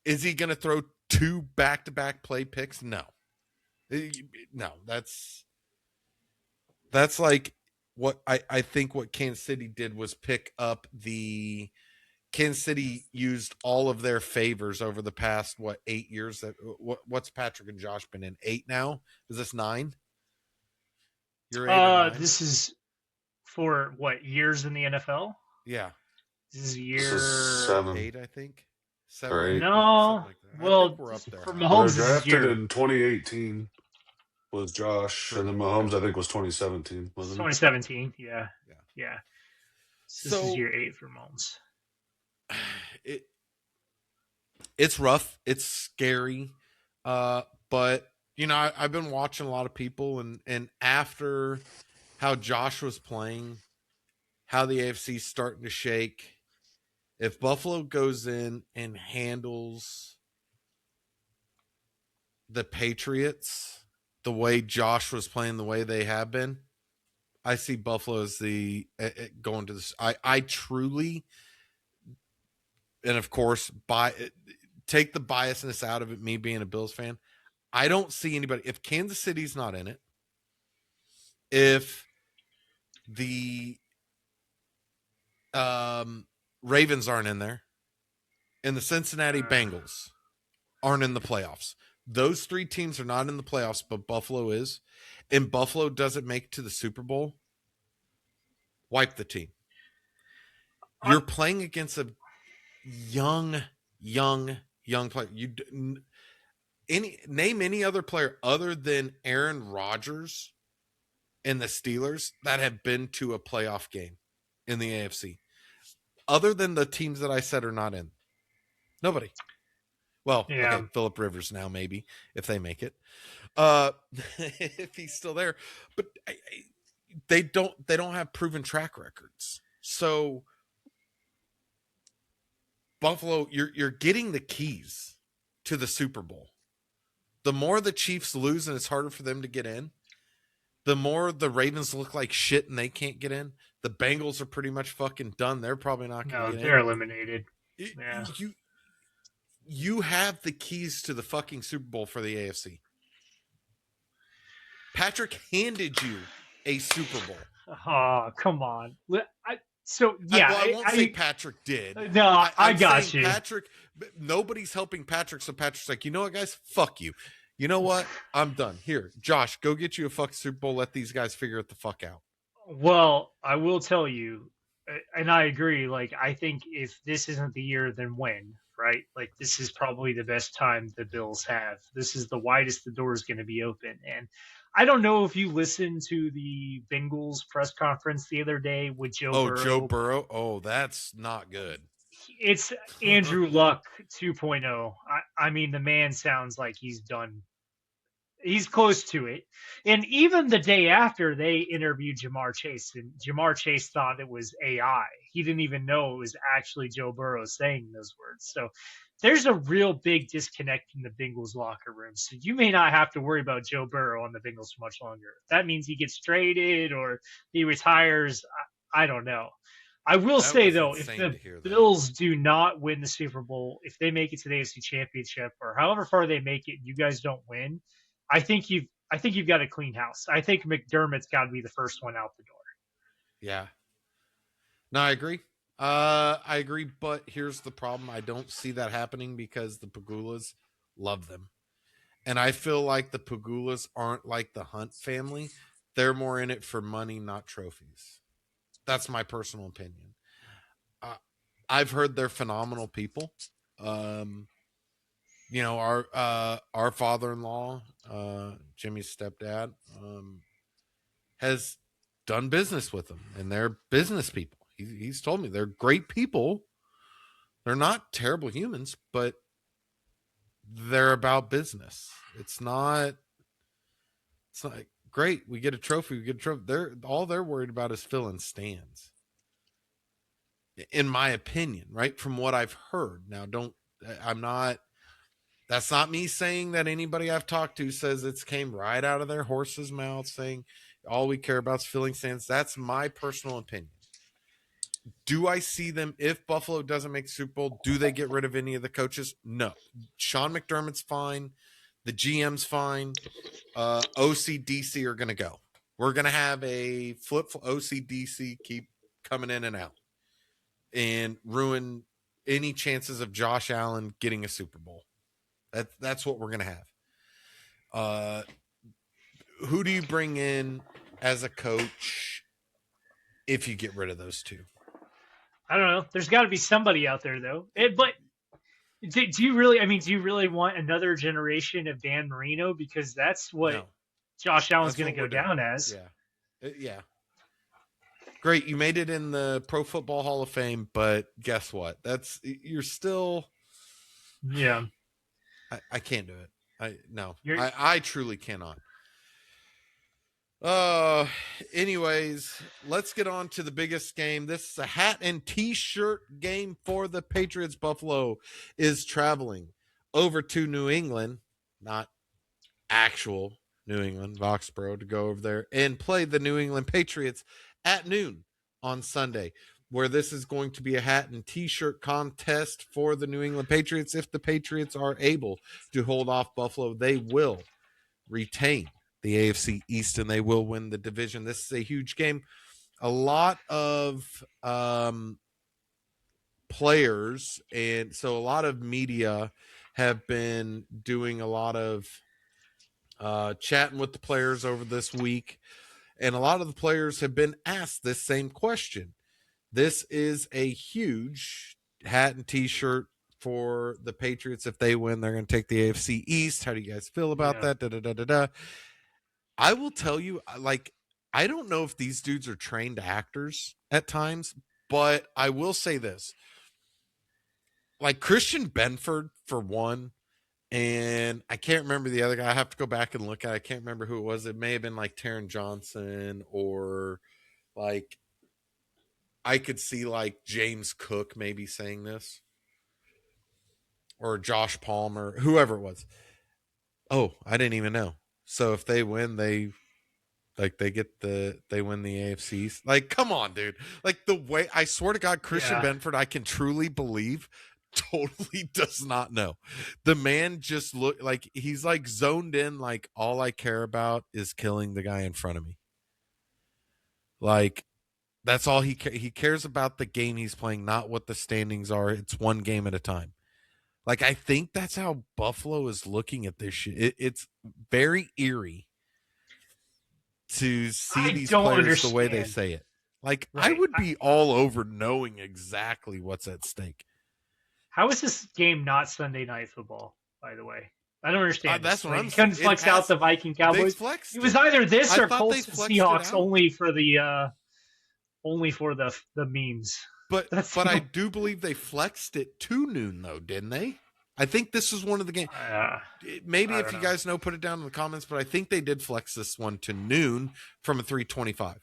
Is he going to throw 2 back-to-back play picks? No. No, that's like what I think what Kansas City did was pick up the Kansas City used all of their favors over the past 8 years. What's Patrick and Josh been in 8 now? Is this 9? You're 8 or 9? This is for what, years in the NFL? Yeah, This is This is year 7 8 I think. 7 or 8. No. like that. I Well, think we're up there. for Well, they're Mahomes, this is drafted year in 2018 was Josh, True. and then Mahomes I think was 2017, wasn't it? 2017. Yeah. Yeah. Yeah. So this is year 8 for Mahomes. It's rough. It's scary. But I've been watching a lot of people and after how Josh was playing, how the AFC's starting to shake. If Buffalo goes in and handles the Patriots the way Josh was playing, the way they have been, I see Buffalo as the going to this. I truly, and of course, take the biasness out of it. Me being a Bills fan, I don't see anybody. If Kansas City's not in it, if the Ravens aren't in there, and the Cincinnati Bengals aren't in the playoffs, those 3 teams are not in the playoffs, but Buffalo is, and Buffalo doesn't make it to the Super Bowl, wipe the team. You're playing against a young player. Name any other player other than Aaron Rodgers and the Steelers that have been to a playoff game in the AFC, other than the teams that I said are not in. Nobody. Well, Yeah. okay, Phillip Rivers now maybe if they make it, if he's still there, but they don't have proven track records. So Buffalo, you're getting the keys to the Super Bowl. The more the Chiefs lose and it's harder for them to get in, the more the Ravens look like shit and they can't get in. The Bengals are pretty much fucking done. They're probably not going to get in. They're eliminated. Yeah. You have the keys to the fucking Super Bowl for the AFC. Patrick handed you a Super Bowl. Oh, come on. I won't say Patrick did. No, I got you. Patrick, nobody's helping Patrick, so Patrick's like, you know what, guys? Fuck you. You know what? I'm done. Here, Josh, go get you a fucking Super Bowl. Let these guys figure it the fuck out. Well, I will tell you, and I agree, like, I think if this isn't the year, then when, right? Like, this is probably the best time the Bills have. This is the widest the door is going to be open. And I don't know if you listened to the Bengals press conference the other day with Joe Burrow. Joe Burrow? Oh, that's not good. It's Andrew Luck 2.0. I mean, the man sounds like he's done. He's close to it. And even the day after, they interviewed Jamar Chase, and Jamar Chase thought it was AI. He didn't even know it was actually Joe Burrow saying those words. So there's a real big disconnect in the Bengals locker room. So you may not have to worry about Joe Burrow on the Bengals for much longer. If that means he gets traded or he retires, I don't know. I will say, though, if the Bills do not win the Super Bowl, if they make it to the AFC Championship or however far they make it, and you guys don't win, I think you've got a clean house. I think McDermott's got to be the first one out the door. Yeah. No, I agree. I agree, but here's the problem. I don't see that happening because the Pagulas love them. And I feel like the Pagulas aren't like the Hunt family. They're more in it for money, not trophies. That's my personal opinion. Uh, I've heard they're phenomenal people. Um, our father-in-law, Jimmy's stepdad, has done business with them, and they're business people. He's told me they're great people. They're not terrible humans, but they're about business. It's not great. We get a trophy. We get a trophy. They're worried about is filling stands. In my opinion, right? From what I've heard. Now, I'm not. That's not me saying that anybody I've talked to says it's came right out of their horse's mouth saying all we care about is filling stands. That's my personal opinion. Do I see them if Buffalo doesn't make the Super Bowl? Do they get rid of any of the coaches? No. Sean McDermott's fine. The GM's fine. OCDC are going to go. We're going to have a flip OCDC keep coming in and out and ruin any chances of Josh Allen getting a Super Bowl. That's what we're going to have. Who do you bring in as a coach if you get rid of those two? I don't know. There's got to be somebody out there though. But do you really? I mean, do you really want another generation of Dan Marino? Because that's what No. Josh Allen's That's going to what go we're down doing. as. Yeah. Great, you made it in the Pro Football Hall of Fame, but guess what? You're still. Yeah. I can't do it. No. You're- I truly cannot. Anyways, let's get on to the biggest game. This is a hat and t-shirt game for the Patriots. Buffalo is traveling over to New England, not actual New England, Foxborough, to go over there and play the New England Patriots at noon on Sunday, where this is going to be a hat and t-shirt contest for the New England Patriots. If the Patriots are able to hold off Buffalo, they will retain the AFC East, and they will win the division. This is a huge game. A lot of players, and so a lot of media have been doing a lot of chatting with the players over this week, and a lot of the players have been asked this same question. This is a huge hat and t-shirt for the Patriots. If they win, they're going to take the AFC East. How do you guys feel about that? Da, da, da, da, da. I will tell you, I don't know if these dudes are trained actors at times, but I will say this. Like Christian Benford, for one, and I can't remember the other guy. I have to go back and look at it. I can't remember who it was. It may have been like Taron Johnson, or like I could see like James Cook maybe saying this, or Josh Palmer, whoever it was. Oh, I didn't even know. So if they win, they win the AFCs. Like, come on, dude. Like the way, I swear to God, Christian Benford, I can truly believe, totally does not know. The man just look like he's like zoned in. Like all I care about is killing the guy in front of me. Like that's all he cares about, the game he's playing, not what the standings are. It's one game at a time. Like I think that's how Buffalo is looking at this shit. It's very eerie to see these players the way they say it. Like I would be all over knowing exactly what's at stake. How is this game not Sunday Night Football, by the way? I don't understand. That's what I'm saying. Couldn't flex out the Viking Cowboys. It was either this or Colts and Seahawks only for the memes. But I do believe they flexed it to noon though, didn't they? I think this is one of the games. Maybe if you guys know, put it down in the comments. But I think they did flex this one to noon from a 3:25.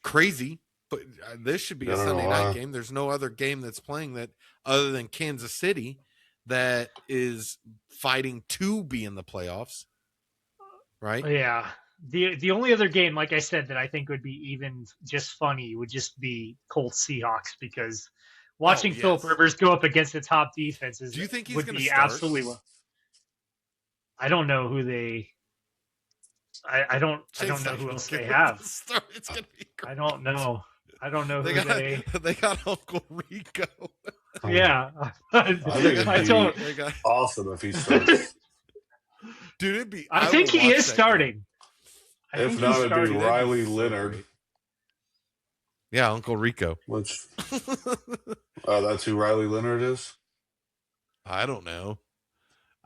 Crazy, but this should be a Sunday night game. There's no other game that's playing that other than Kansas City that is fighting to be in the playoffs, right? Yeah. The only other game, like I said, that I think would be even just funny would just be Colts Seahawks, because watching Philip Rivers go up against the top defenses, do you think he's would going be to start? Absolutely. I don't know who they. I don't know who else they have. It's gonna be great. I don't know. I don't know They who got they got Uncle Rico. Yeah, I think it'd I be don't. They got awesome if he starts. dude. It'd be. I I think will he watch is that game. starting. I If think he's not, it'd be starting. Dude, that'd be Riley so Leonard, great. Yeah, Uncle Rico. which that's who Riley Leonard is. I don't know.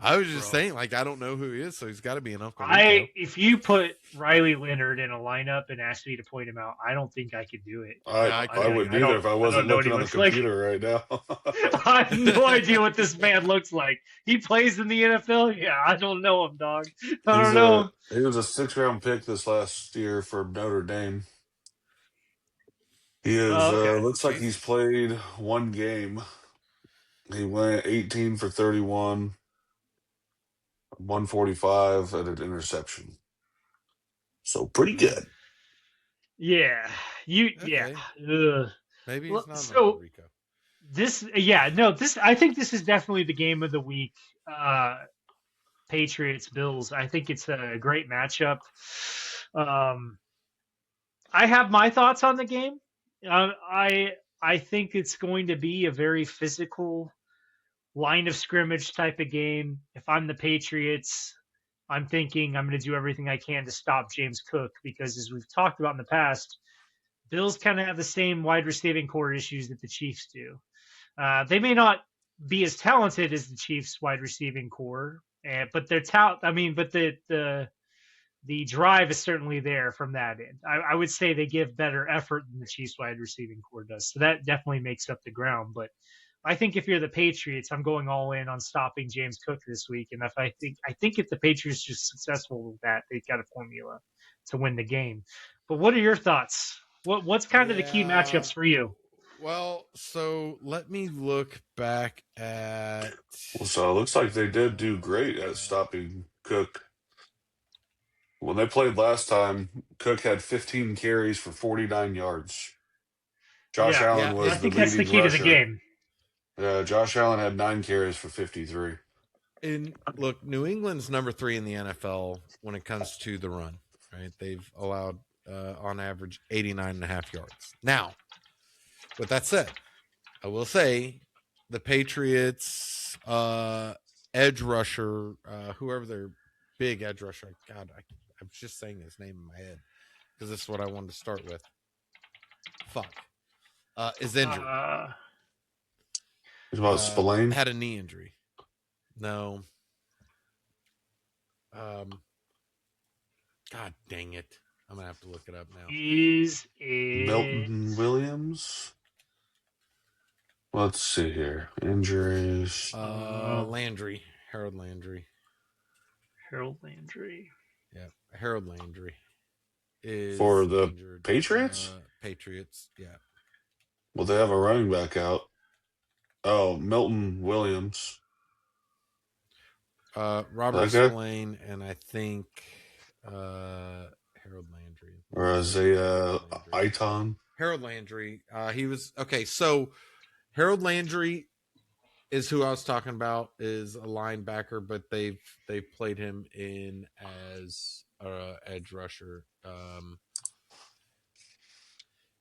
I was just Bro. saying, like, I don't know who he is, so he's got to be an Uncle Rico. If you put Riley Leonard in a lineup and asked me to point him out, I don't think I could do it. I wouldn't either if I wasn't know what he looking on the looks like. computer right now. I have no idea what this man looks like. He plays in the NFL. Yeah, I don't know him, dog. I don't know. He was a 6th-round pick this last year for Notre Dame. He is Oh, okay. looks like he's Jesus. played one game. He went 18 for 31, 145 and an interception. So pretty good. Yeah, Okay. Ugh. Maybe he's Well, not an so Uncle Rico. I think this is definitely the game of the week. Patriots Bills. I think it's a great matchup. I have my thoughts on the game. I think it's going to be a very physical line of scrimmage type of game. If I'm the Patriots, I'm thinking I'm going to do everything I can to stop James Cook because, as we've talked about in the past, Bills kind of have the same wide receiving core issues that the Chiefs do. They may not be as talented as the Chiefs wide receiving core, but their talent. I mean, but the drive is certainly there from that end. I would say they give better effort than the Chiefs wide receiving core does. So that definitely makes up the ground. But I think if you're the Patriots, I'm going all in on stopping James Cook this week. And I think if the Patriots are successful with that, they've got a formula to win the game. But what are your thoughts? What's kind of the key Yeah. matchups for you? Well, so let me look back at. So it looks like they did do great at stopping Cook. When they played last time, Cook had 15 carries for 49 yards. Josh Yeah, Allen Yeah, I was the think that's the leading key to the rusher. game. Josh Allen had 9 carries for 53. and look, New England's number 3 in the NFL when it comes to the run. Right, they've allowed on average 89.5 yards. Now, with that said, I will say the Patriots edge rusher, whoever their big edge rusher, God, I'm just saying his name in my head because this is what I wanted to start with. Fuck, is injured. He's about Spillane. Had a knee injury. No. God dang it! I'm gonna have to look it up now. Is Milton Williams. Let's see here. Injuries. Landry, Harold Landry. Harold Landry. Yeah, Harold Landry is For the injured. Patriots? Patriots, yeah. Well, they have a running back out. Oh, Milton Williams. Robert Spillane, and I think Harold Landry. Or Isaiah Iton. Harold Landry. He was okay. So Harold Landry is who I was talking about. Is a linebacker, but they've played him in as edge rusher.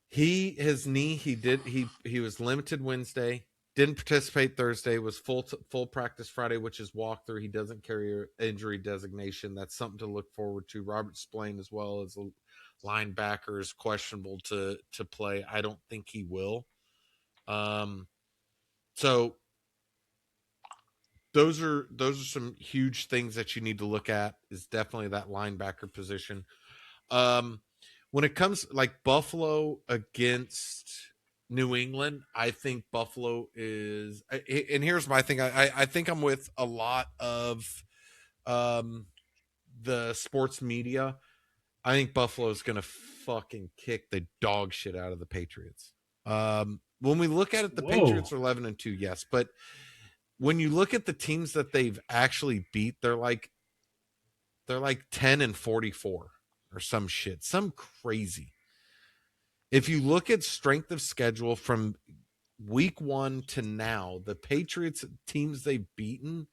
His knee. He was limited Wednesday. Didn't participate Thursday. Was full practice Friday, which is walkthrough. He doesn't carry an injury designation. That's something to look forward to. Robert Spillane, as well as a linebacker, is questionable to play. I don't think he will. So those are some huge things that you need to look at. Is definitely that linebacker position. When it comes like Buffalo against New England, I think Buffalo is, and here's my thing. I think I'm with a lot of the sports media. I think Buffalo is going to fucking kick the dog shit out of the Patriots. When we look at it, the Patriots are 11-2, yes, but when you look at the teams that they've actually beat, they're like 10-44 or some shit, some crazy. If you look at strength of schedule from week 1 to now, the Patriots teams they've beaten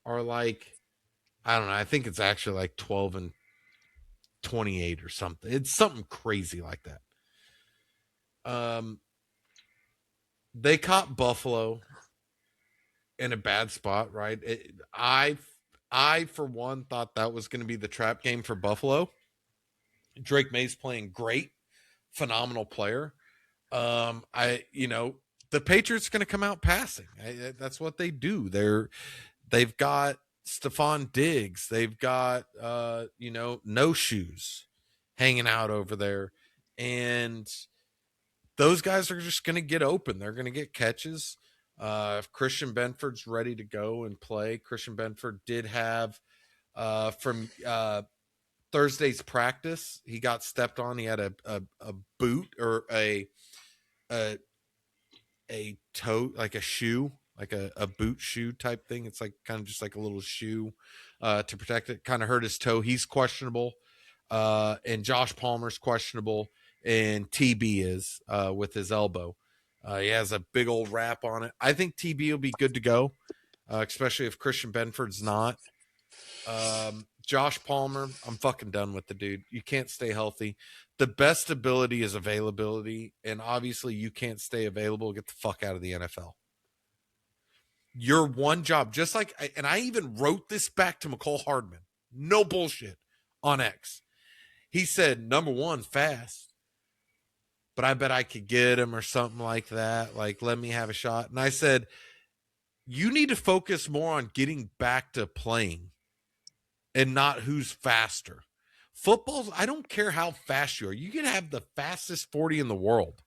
are like, I don't know, I think it's actually like 12-28 or something. It's something crazy like that. They caught Buffalo in a bad spot, right? I for one thought that was going to be the trap game for Buffalo. Drake May's playing great, phenomenal player. The Patriots going to come out passing. That's what they do. They've got Stephon Diggs. They've got no shoes hanging out over there, and those guys are just going to get open. They're going to get catches. If Christian Benford's ready to go and play, Christian Benford did have from Thursday's practice, he got stepped on. He had a boot or a toe, like a shoe, like a boot shoe type thing. It's like kind of just like a little shoe to protect it. Kind of hurt his toe. He's questionable. And Josh Palmer's questionable. And TB is with his elbow. He has a big old wrap on it. I think TB will be good to go, especially if Christian Benford's not. Josh Palmer, I'm fucking done with the dude. You can't stay healthy. The best ability is availability, and obviously you can't stay available. Get the fuck out of the NFL. Your one job, just like, and I even wrote this back to McCall Hardman. No bullshit on X. He said, number one, fast. But I bet I could get him or something like that. Like, let me have a shot. And I said, you need to focus more on getting back to playing and not who's faster. Football's, I don't care how fast you are. You can have the fastest 40 in the world.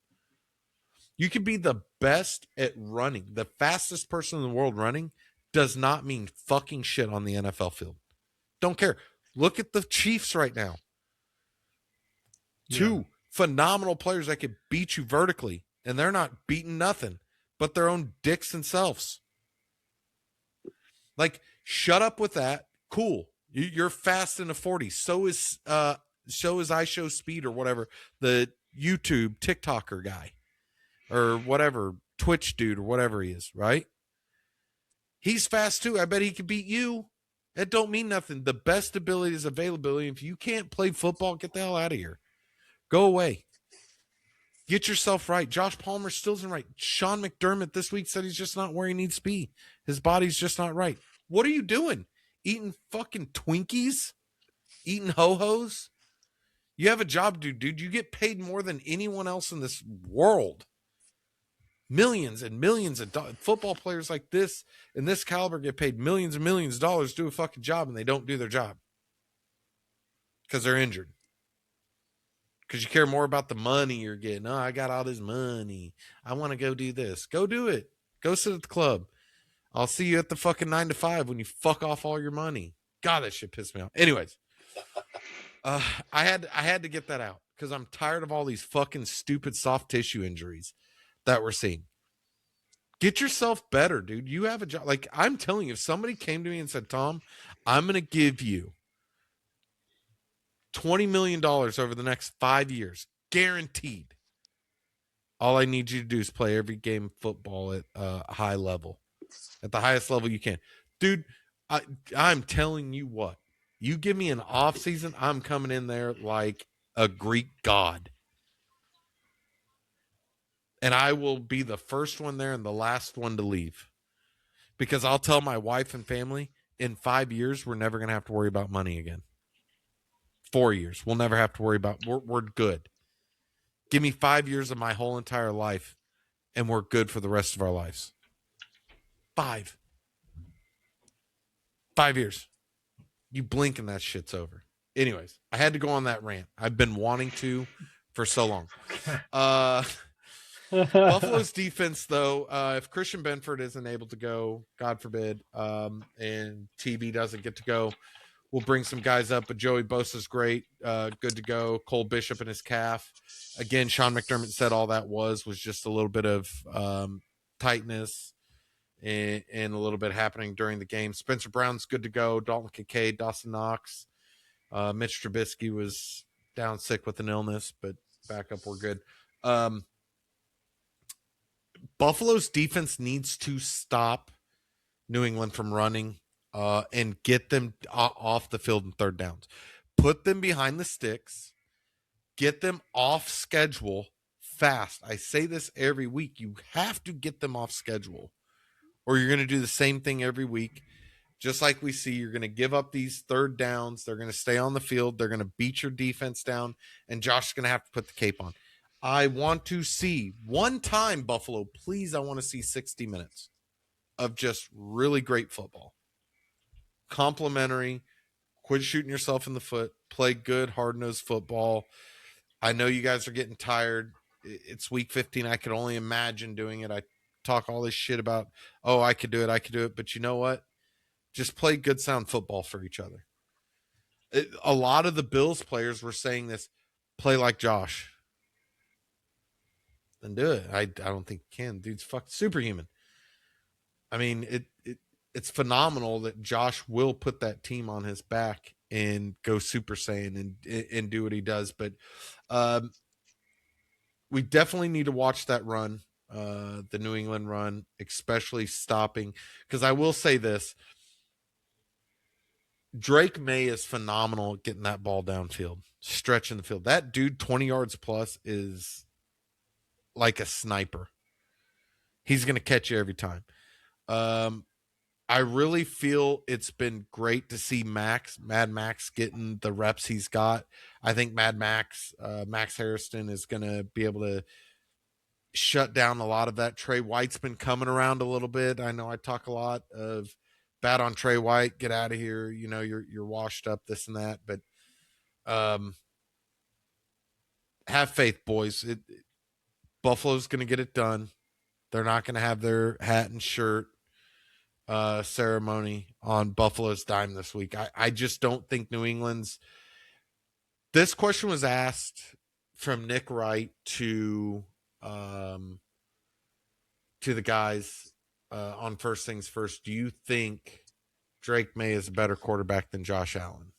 You can be the best at running. The fastest person in the world running does not mean fucking shit on the NFL field. Don't care. Look at the Chiefs right now. Two phenomenal players that could beat you vertically, and they're not beating nothing but their own dicks and selves. Like, shut up with that. Cool. You're fast in the 40. So is I Show Speed or whatever, the YouTube TikToker guy or whatever, Twitch dude or whatever he is, right? He's fast too. I bet he could beat you. It don't mean nothing. The best ability is availability. If you can't play football, get the hell out of here. Go away. Get yourself right. Josh Palmer still isn't right. Sean McDermott this week said he's just not where he needs to be. His body's just not right. What are you doing? Eating fucking Twinkies? Eating ho-hos? You have a job to do, dude. You get paid more than anyone else in this world. Millions and millions of football players like this in this caliber get paid millions and millions of dollars to do a fucking job, and they don't do their job because they're injured. Because you care more about the money you're getting. Oh, I got all this money. I want to go do this. Go do it. Go sit at the club. I'll see you at the fucking 9 to 5 when you fuck off all your money. God, that shit pissed me off. Anyways, I had to get that out because I'm tired of all these fucking stupid soft tissue injuries that we're seeing. Get yourself better, dude. You have a job. Like, I'm telling you, if somebody came to me and said, Tom, I'm going to give you $20 million over the next 5 years, guaranteed. All I need you to do is play every game of football at a high level, at the highest level you can. Dude, I'm telling you what, you give me an off season, I'm coming in there like a Greek god. And I will be the first one there and the last one to leave. Because I'll tell my wife and family, in 5 years, we're never going to have to worry about money again. 4 years, we'll never have to worry about, we're good. Give me 5 years of my whole entire life, and we're good for the rest of our lives. 5 years. You blink and that shit's over. Anyways, I had to go on that rant. I've been wanting to for so long. Buffalo's defense, though, if Christian Benford isn't able to go, God forbid, and TB doesn't get to go, we'll bring some guys up. But Joey Bosa's great, good to go. Cole Bishop and his calf. Again, Sean McDermott said all that was just a little bit of tightness and a little bit happening during the game. Spencer Brown's good to go. Dalton Kincaid, Dawson Knox. Mitch Trubisky was down sick with an illness, but back up, we're good. Buffalo's defense needs to stop New England from running and get them off the field in third downs. Put them behind the sticks. Get them off schedule fast. I say this every week. You have to get them off schedule, or you're going to do the same thing every week. Just like we see, you're going to give up these third downs. They're going to stay on the field. They're going to beat your defense down, and Josh is going to have to put the cape on. I want to see one time, Buffalo, please, I want to see 60 minutes of just really great football. Complimentary. Quit shooting yourself in the foot. Play good, hard-nosed football. I know you guys are getting tired. It's week 15. I could only imagine doing it. I talk all this shit about, oh, I could do it. But you know what? Just play good, sound football for each other. A lot of the Bills players were saying this, play like Josh. Then do it. I don't think you can. Dude's fucking superhuman. I mean, it's phenomenal that Josh will put that team on his back and go Super Saiyan and do what he does. But we definitely need to watch that run, the New England run, especially stopping. Because I will say this, Drake May is phenomenal at getting that ball downfield, stretching the field. That dude, 20 yards plus, is like a sniper. He's going to catch you every time. I really feel it's been great to see Mad Max getting the reps he's got. I think Max Harrison is going to be able to shut down a lot of that. Trey White's been coming around a little bit. I know I talk a lot of bad on Trey White. Get out of here. You know, you're washed up, this and that. But have faith, boys. Buffalo's going to get it done. They're not going to have their hat and shirt ceremony on Buffalo's dime this week. I just don't think New England's. This question was asked from Nick Wright to the guys on First Things First. Do you think Drake May is a better quarterback than Josh Allen?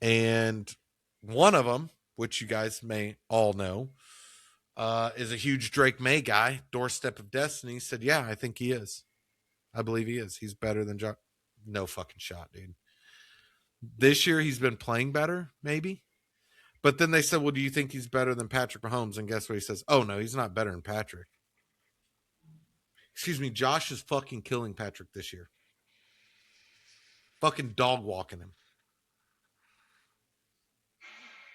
And one of them, which you guys may all know, is a huge Drake May guy, Doorstep of Destiny, said, yeah, I think he is. I believe he is. He's better than Josh. No fucking shot, dude. This year he's been playing better, maybe. But then they said, well, do you think he's better than Patrick Mahomes? And guess what he says? Oh, no, he's not better than Patrick. Excuse me, Josh is fucking killing Patrick this year. Fucking dog walking him.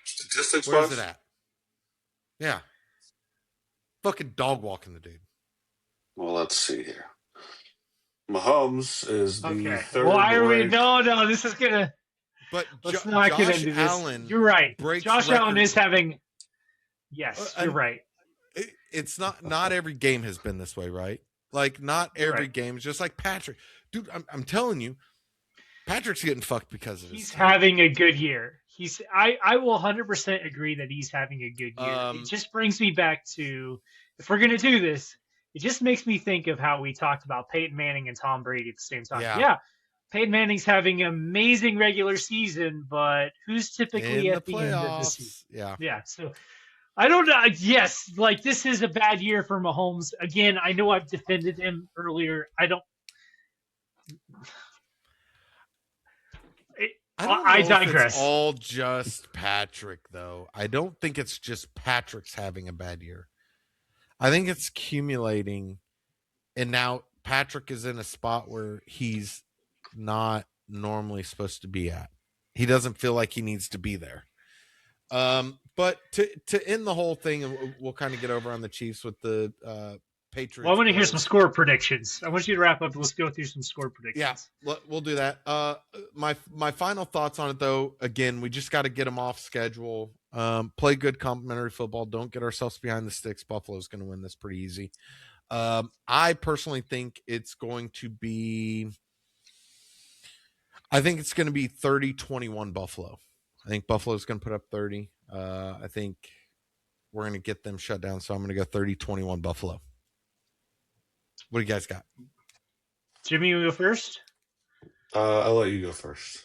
Statistics Where's wise? it at? Yeah. Fucking dog walking the dude. Well, let's see here. Mahomes is the Okay. third. Why are we? ranked- No, this is gonna. But Let's not get Josh into this. Allen You're right. breaks Josh Allen records. is having. Yes, you're right. It's not every game has been this way, right? Like not every Right. game is just like Patrick. Dude, I'm telling you, Patrick's getting fucked because of He's his having a good year. I will 100% agree that he's having a good year. Um, It just brings me back to, if we're going to do this, it just makes me think of how we talked about Peyton Manning and Tom Brady at the same time. Yeah. Peyton Manning's having an amazing regular season, but who's typically in at the end of the season? playoffs. Yeah. Yeah, so I don't know. Yes, like this is a bad year for Mahomes. Again, I know I've defended him earlier. I don't I don't know if digress. it's all just Patrick, though. I don't think it's just Patrick's having a bad year. I think it's accumulating, and now Patrick is in a spot where he's not normally supposed to be at. He doesn't feel like he needs to be there. But to end the whole thing, and we'll kind of get over on the Chiefs with the Patriots. Well, I want to hear some score predictions. I want you to wrap up. Let's go through some score predictions. Yeah, we'll do that. My final thoughts on it, though, again, we just got to get them off schedule. Play good complementary football. Don't get ourselves behind the sticks. Buffalo's going to win this pretty easy. I personally think it's going to be 30-21 Buffalo. I think Buffalo's going to put up 30. I think we're going to get them shut down, so I'm going to go 30-21 Buffalo. What do you guys got? Jimmy, you go first. I'll let you go first.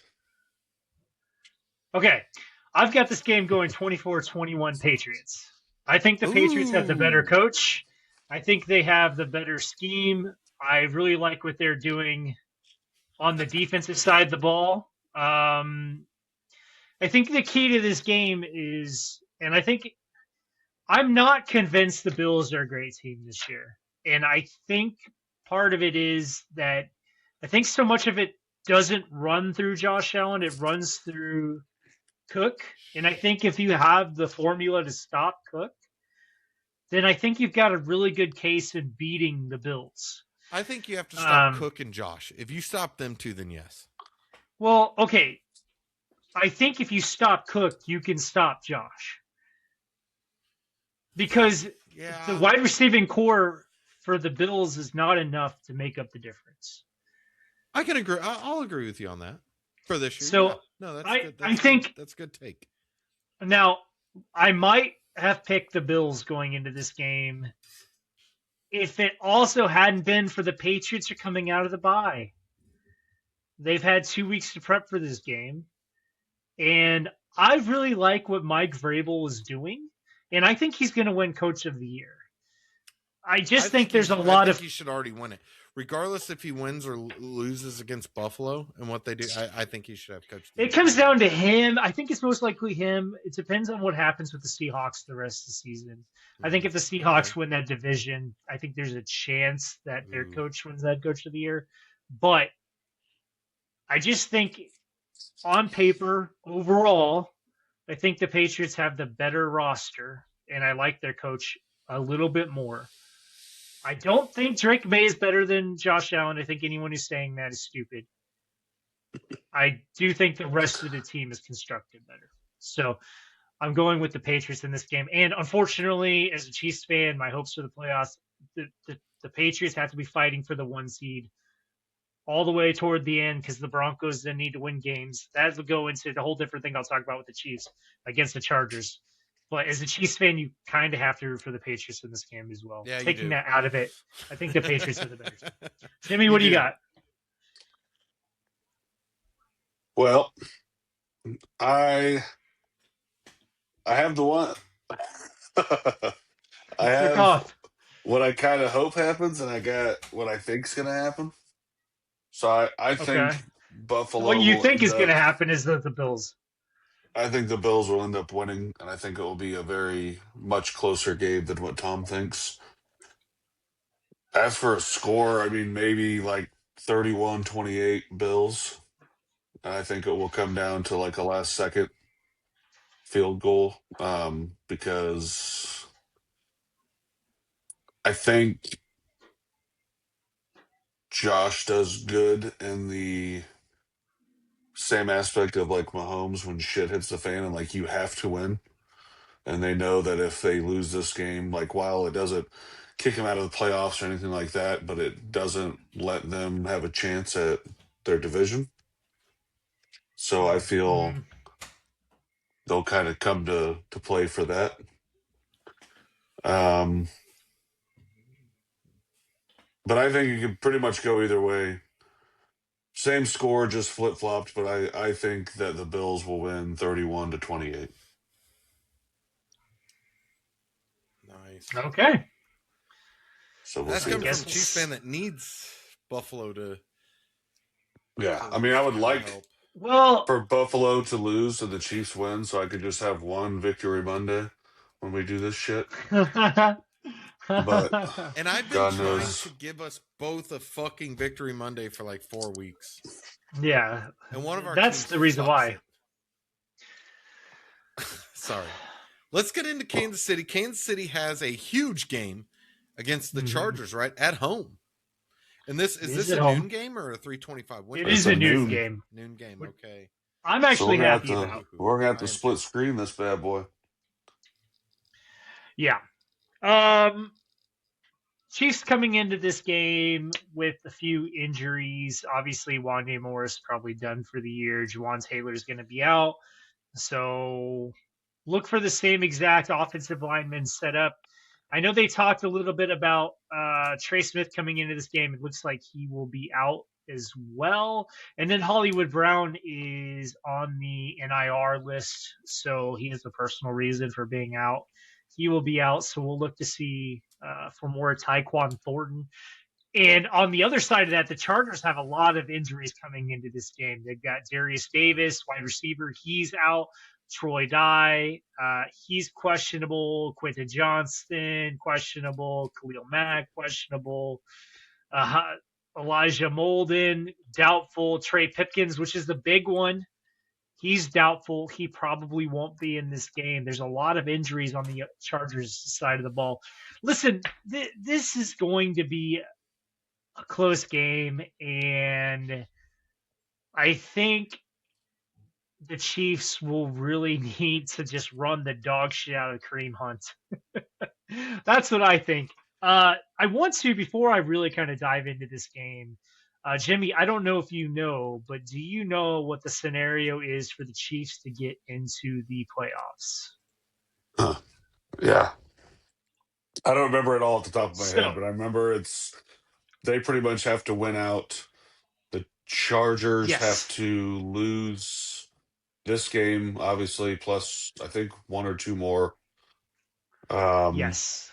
Okay. I've got this game going 24-21 Patriots. I think the Patriots have the better coach. I think they have the better scheme. I really like what they're doing on the defensive side of the ball. I think the key to this game is, and I think I'm not convinced the Bills are a great team this year. And I think part of it is that I think so much of it doesn't run through Josh Allen, it runs through Cook. And I think if you have the formula to stop Cook, then I think you've got a really good case in beating the Bills. I think you have to stop Cook and Josh. If you stop them two, then yes. Well, okay. I think if you stop Cook, you can stop Josh. Because the wide receiving core for the Bills is not enough to make up the difference. I can agree. I'll agree with you on that for this year. So no, that's I good. I think that's a good take. Now, I might have picked the Bills going into this game if it also hadn't been for the Patriots are coming out of the bye. They've had 2 weeks to prep for this game. And I really like what Mike Vrabel is doing. And I think he's going to win Coach of the Year. I think there's a lot of... he should already win it. Regardless if he wins or loses against Buffalo and what they do, I think he should have Coach of the Year. It comes down to him. I think it's most likely him. It depends on what happens with the Seahawks the rest of the season. I think if the Seahawks win that division, I think there's a chance that their coach wins that Coach of the Year. But I just think on paper, overall, I think the Patriots have the better roster, and I like their coach a little bit more. I don't think Drake May is better than Josh Allen. I think anyone who's saying that is stupid. I do think the rest of the team is constructed better. So I'm going with the Patriots in this game. And unfortunately, as a Chiefs fan, my hopes for the playoffs, the Patriots have to be fighting for the 1 seed all the way toward the end because the Broncos then need to win games. That will go into the whole different thing I'll talk about with the Chiefs against the Chargers. But as a Chiefs fan, you kind of have to root for the Patriots in this game as well. Yeah, taking that out of it, I think the Patriots are the better team. Timmy, what do you got? Well, I have the one. I have what I kind of hope happens, and I got what I think's going to happen. So I think Buffalo. What you think is going to happen is that the Bills. I think the Bills will end up winning, and I think it will be a very much closer game than what Tom thinks. As for a score, I mean, maybe like 31-28 Bills. And I think it will come down to like a last-second field goal because I think Josh does good in the same aspect of like Mahomes when shit hits the fan and like you have to win. And they know that if they lose this game, like while it doesn't kick them out of the playoffs or anything like that, but it doesn't let them have a chance at their division. So I feel they'll kind of come to play for that. But I think you can pretty much go either way. Same score, just flip-flopped, but I think that the Bills will win 31-28. Nice. Okay. So that's coming from a Chiefs fan that needs Buffalo to. Yeah, I mean, I would like for Buffalo to lose and the Chiefs win, so I could just have one victory Monday when we do this shit. But and I've been trying to give us both a fucking victory Monday for like 4 weeks. Yeah, and one of our that's the reason why. Sorry. Let's get into Kansas City. Kansas City has a huge game against the Chargers, right? At home. And is this a noon game or a 3:25 window? It is a noon game. Noon game, okay. I'm actually happy about it. We're going to have to split screen this bad boy. Yeah. Chiefs coming into this game with a few injuries. Obviously, Wande Morris probably done for the year. Juwan Taylor is going to be out. So look for the same exact offensive lineman setup. I know they talked a little bit about Trey Smith coming into this game. It looks like he will be out as well. And then Hollywood Brown is on the NIR list, so he has a personal reason for being out. He will be out, so we'll look to see for more Tyquan Thornton. And on the other side of that, the Chargers have a lot of injuries coming into this game. They've got Darius Davis, wide receiver. He's out Troy Dye, he's questionable. Quentin Johnston, questionable. Khalil Mack, questionable. Elijah Molden, doubtful. Trey Pipkins, which is the big one, he's doubtful. He probably won't be in this game. There's a lot of injuries on the Chargers side of the ball. Listen, this is going to be a close game, and I think the Chiefs will really need to just run the dog shit out of Kareem Hunt. That's what I think. I want to, before I really kind of dive into this game, Jimmy, I don't know if you know, but do you know what the scenario is for the Chiefs to get into the playoffs? Huh. Yeah. I don't remember it all at the top of my So, head, but I remember they pretty much have to win out. The Chargers have yes. to lose this game, obviously, plus I think one or two more. Yes.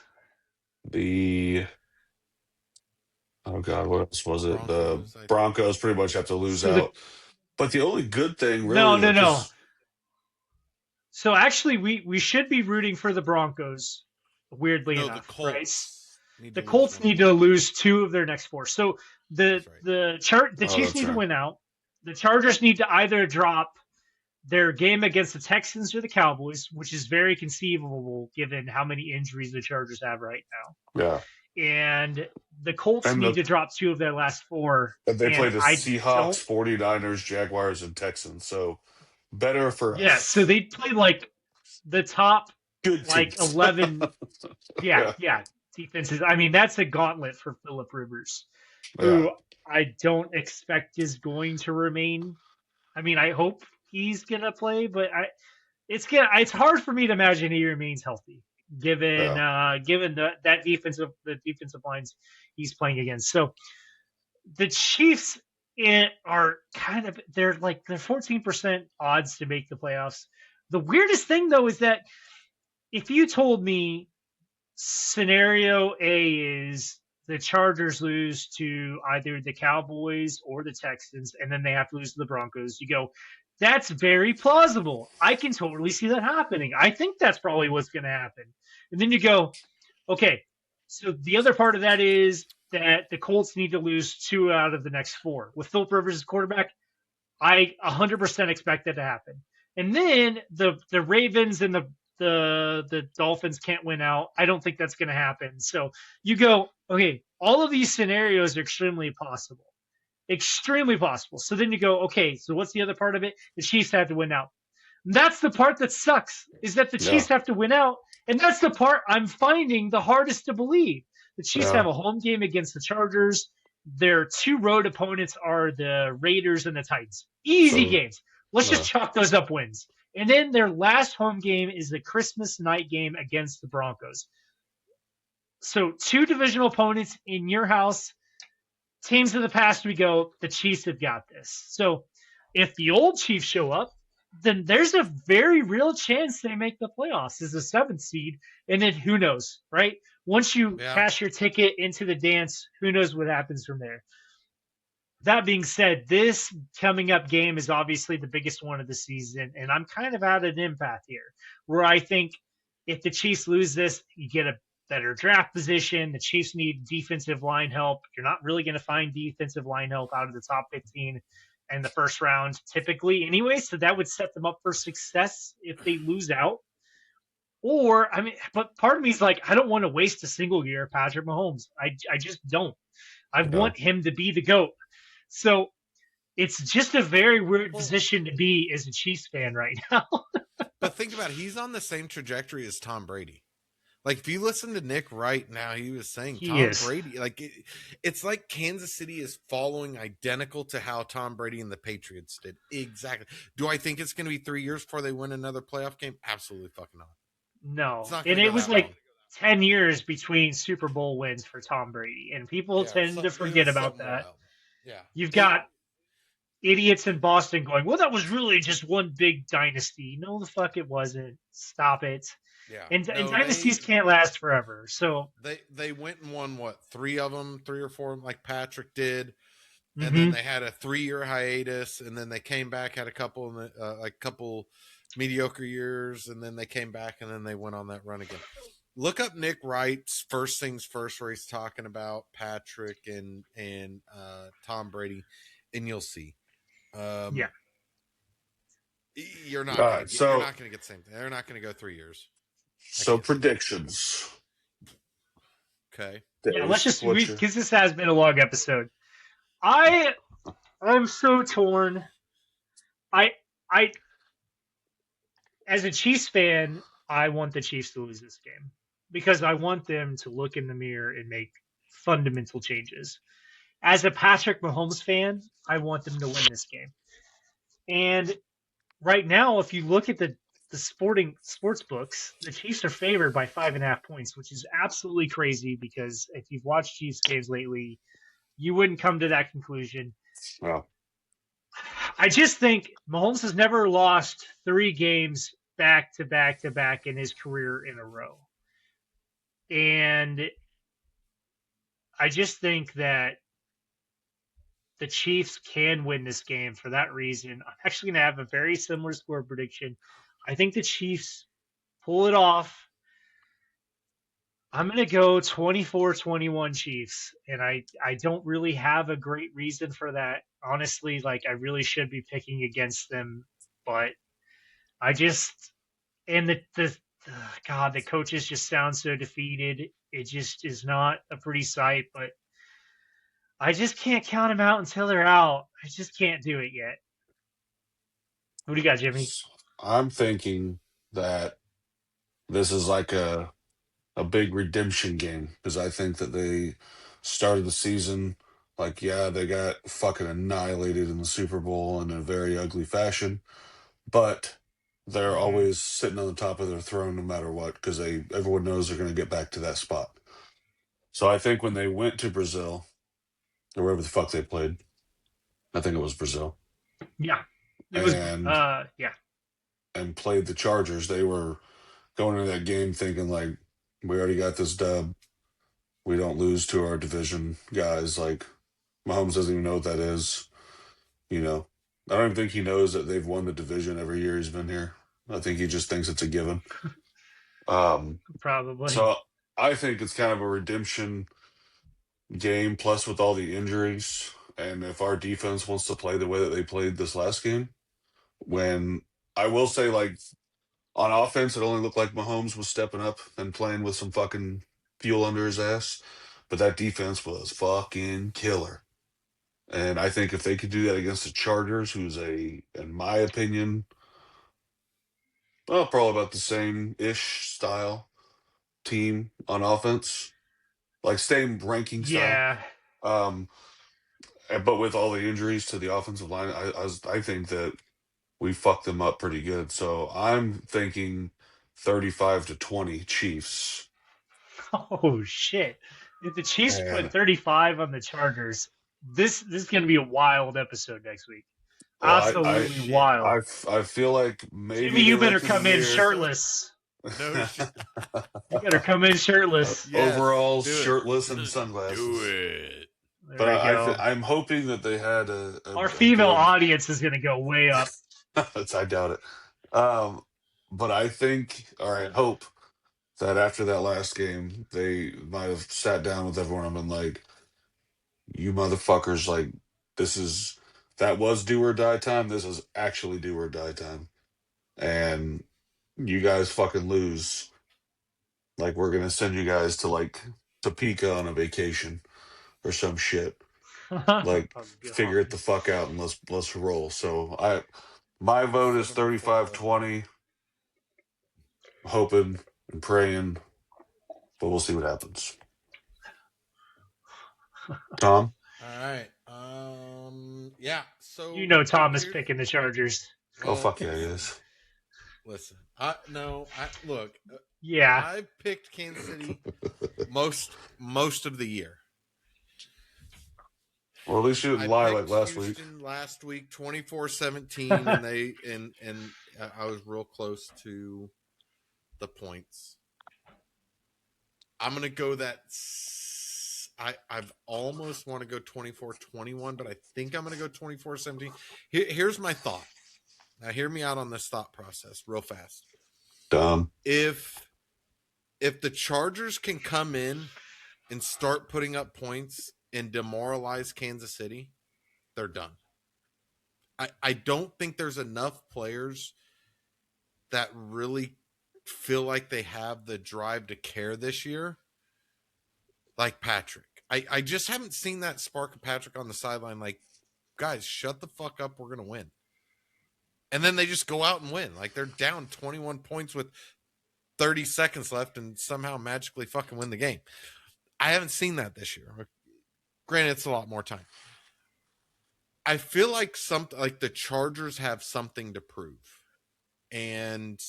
Oh God, what else was it? The Broncos, Broncos pretty much have to lose So out. But the only good thing, no, really, no, like no. this, So actually, we should be rooting for the Broncos. Weirdly no, enough, the right? Colts need The to lose Colts one need more. to lose 2 of their next 4. So the That's right. the oh, Chiefs that's need to right. win out. The Chargers need to either drop their game against the Texans or the Cowboys, which is very conceivable given how many injuries the Chargers have right now. Yeah. And the Colts And need to drop 2 of their last 4. they play And the I don't. Seahawks, 49ers, Jaguars, and Texans. So better for Yeah, so us. they play like the top Good like teams. 11. Yeah. Yeah, defenses. I mean, that's a gauntlet for Philip Rivers, Yeah. who I don't expect is going to remain. I mean, I hope he's gonna play, but it's hard for me to imagine he remains healthy, given Yeah. that defensive lines he's playing against. So the Chiefs are they're 14% odds to make the playoffs. The weirdest thing though is that if you told me scenario A is the Chargers lose to either the Cowboys or the Texans, and then they have to lose to the Broncos, you go, that's very plausible. I can totally see that happening. I think that's probably what's going to happen. And then you go, okay, so the other part of that is that the Colts need to lose 2 out of the next 4. With Philip Rivers as quarterback, I 100% expect that to happen. And then the Ravens and the Dolphins can't win out. I don't think that's going to happen. So you go, okay, all of these scenarios are extremely possible. Extremely possible. So then you go, okay, so what's the other part of it? The Chiefs have to win out. And that's the part that sucks, is that the Chiefs have to win out. And that's the part I'm finding the hardest to believe. The Chiefs have a home game against the Chargers. Their 2 road opponents are the Raiders and the Titans. Easy games. Let's just chalk those up wins. And then their last home game is the Christmas night game against the Broncos. So 2 divisional opponents in your house. Teams of the past, we go, the Chiefs have got this. So if the old Chiefs show up, then there's a very real chance they make the playoffs as a 7th seed. And then who knows, right? Once you cash your ticket into the dance, who knows what happens from there. That being said, this coming up game is obviously the biggest one of the season, and I'm kind of at an impasse here, where I think if the Chiefs lose this, you get a better draft position. The Chiefs need defensive line help. You're not really going to find defensive line help out of the top 15 in the first round typically anyway, so that would set them up for success if they lose out. Or, I mean, but part of me is like, I don't want to waste a single year of Patrick Mahomes. I just don't. I want him to be the GOAT. So it's just a very weird position to be as a Chiefs fan right now. But think about it. He's on the same trajectory as Tom Brady. Like, if you listen to Nick right now, he was saying Brady, like, it's like Kansas City is following identical to how Tom Brady and the Patriots did. Exactly. Do I think it's going to be 3 years before they win another playoff game? Absolutely fucking not. No. And it was like 10 years between Super Bowl wins for Tom Brady. And people tend to forget about that. Wild. Yeah. You've got idiots in Boston going, well, that was really just one big dynasty. No, the fuck it wasn't. Stop it. Yeah. And dynasties can't last forever. So they went and won, what, 3 of them, 3 or 4, like Patrick did. and then they had a 3-year hiatus, and then they came back, had a couple mediocre years, and then they came back, and then they went on that run again. Look up Nick Wright's First Things First, where he's talking about Patrick and Tom Brady, and you'll see. Yeah. You're not All gonna right, get, you're so not going to get the same thing. They're not going to go 3 years. so predictions. Okay. Yeah, let's just What's your- because this has been a long episode. I'm so torn. I as a Chiefs fan, I want the Chiefs to lose this game because I want them to look in the mirror and make fundamental changes. As a Patrick Mahomes fan, I want them to win this game. And right now, if you look at the sports books, the Chiefs are favored by 5.5 points, which is absolutely crazy because if you've watched Chiefs games lately, you wouldn't come to that conclusion. Well, I just think Mahomes has never lost 3 games back to back to back in his career in a row. And I just think that the Chiefs can win this game for that reason. I'm actually going to have a very similar score prediction. I think the Chiefs pull it off. I'm going to go 24-21 Chiefs, and I don't really have a great reason for that. Honestly, like I really should be picking against them, but I just and the God, the coaches just sound so defeated. It just is not a pretty sight, but I just can't count them out until they're out. I just can't do it yet. What do you got, Jimmy? I'm thinking that this is like a big redemption game because I think that they started the season like, yeah, they got fucking annihilated in the Super Bowl in a very ugly fashion, but they're always sitting on the top of their throne no matter what because everyone knows they're going to get back to that spot. So I think when they went to Brazil or wherever the fuck they played, I think it was Brazil. Yeah, it was. And Yeah, and played the Chargers. They were going into that game thinking like, we already got this dub. We don't lose to our division guys. Like Mahomes doesn't even know what that is. You know, I don't even think he knows that they've won the division every year he's been here. I think he just thinks it's a given. probably. So I think it's kind of a redemption game, plus with all the injuries. And if our defense wants to play the way that they played this last game, when I will say, like, on offense, it only looked like Mahomes was stepping up and playing with some fucking fuel under his ass. But that defense was fucking killer. And I think if they could do that against the Chargers, who's in my opinion, well, probably about the same-ish style team on offense, like same ranking style. Yeah, But with all the injuries to the offensive line, I think that we fucked them up pretty good. So I'm thinking 35-20 Chiefs. Oh shit! If the Chiefs put And 35 on the Chargers, this is going to be a wild episode next week. well, Absolutely wild. I feel like maybe Jimmy, you they better went through come the in year- shirtless. No shit. You better come in shirtless. Yes, overalls, do it. shirtless, and sunglasses. Do it. There But we go. I'm hoping that they had Our female good- audience is going to go way up. I doubt it. But I think, or I hope that after that last game, they might have sat down with everyone and been like, "You motherfuckers, like that was do or die time. This is actually do or die time, and you guys fucking lose. Like we're gonna send you guys to like Topeka on a vacation or some shit. Like Oh, figure it the fuck out and let's roll." So my vote is 35-20. Hoping and praying, but we'll see what happens. Tom? All right. Yeah. So You know Tom is here- picking the Chargers. Oh fuck yeah, he is. Listen, look. Yeah. I've picked Kansas City most of the year. Well, at least you didn't lie like picked last week. Houston last week 24-17, and they and I was real close to the points. I'm gonna go that I've almost want to go 24-21, but I think I'm going to go 24-17. Here's my thought. Now, hear me out on this thought process real fast. Dumb. If the Chargers can come in and start putting up points and demoralize Kansas City, they're done. I don't think there's enough players that really feel like they have the drive to care this year, like Patrick. I just haven't seen that spark of Patrick on the sideline. Like, guys, shut the fuck up. We're going to win. And then they just go out and win. Like, they're down 21 points with 30 seconds left and somehow magically fucking win the game. I haven't seen that this year. Granted, it's a lot more time. I feel like the Chargers have something to prove. And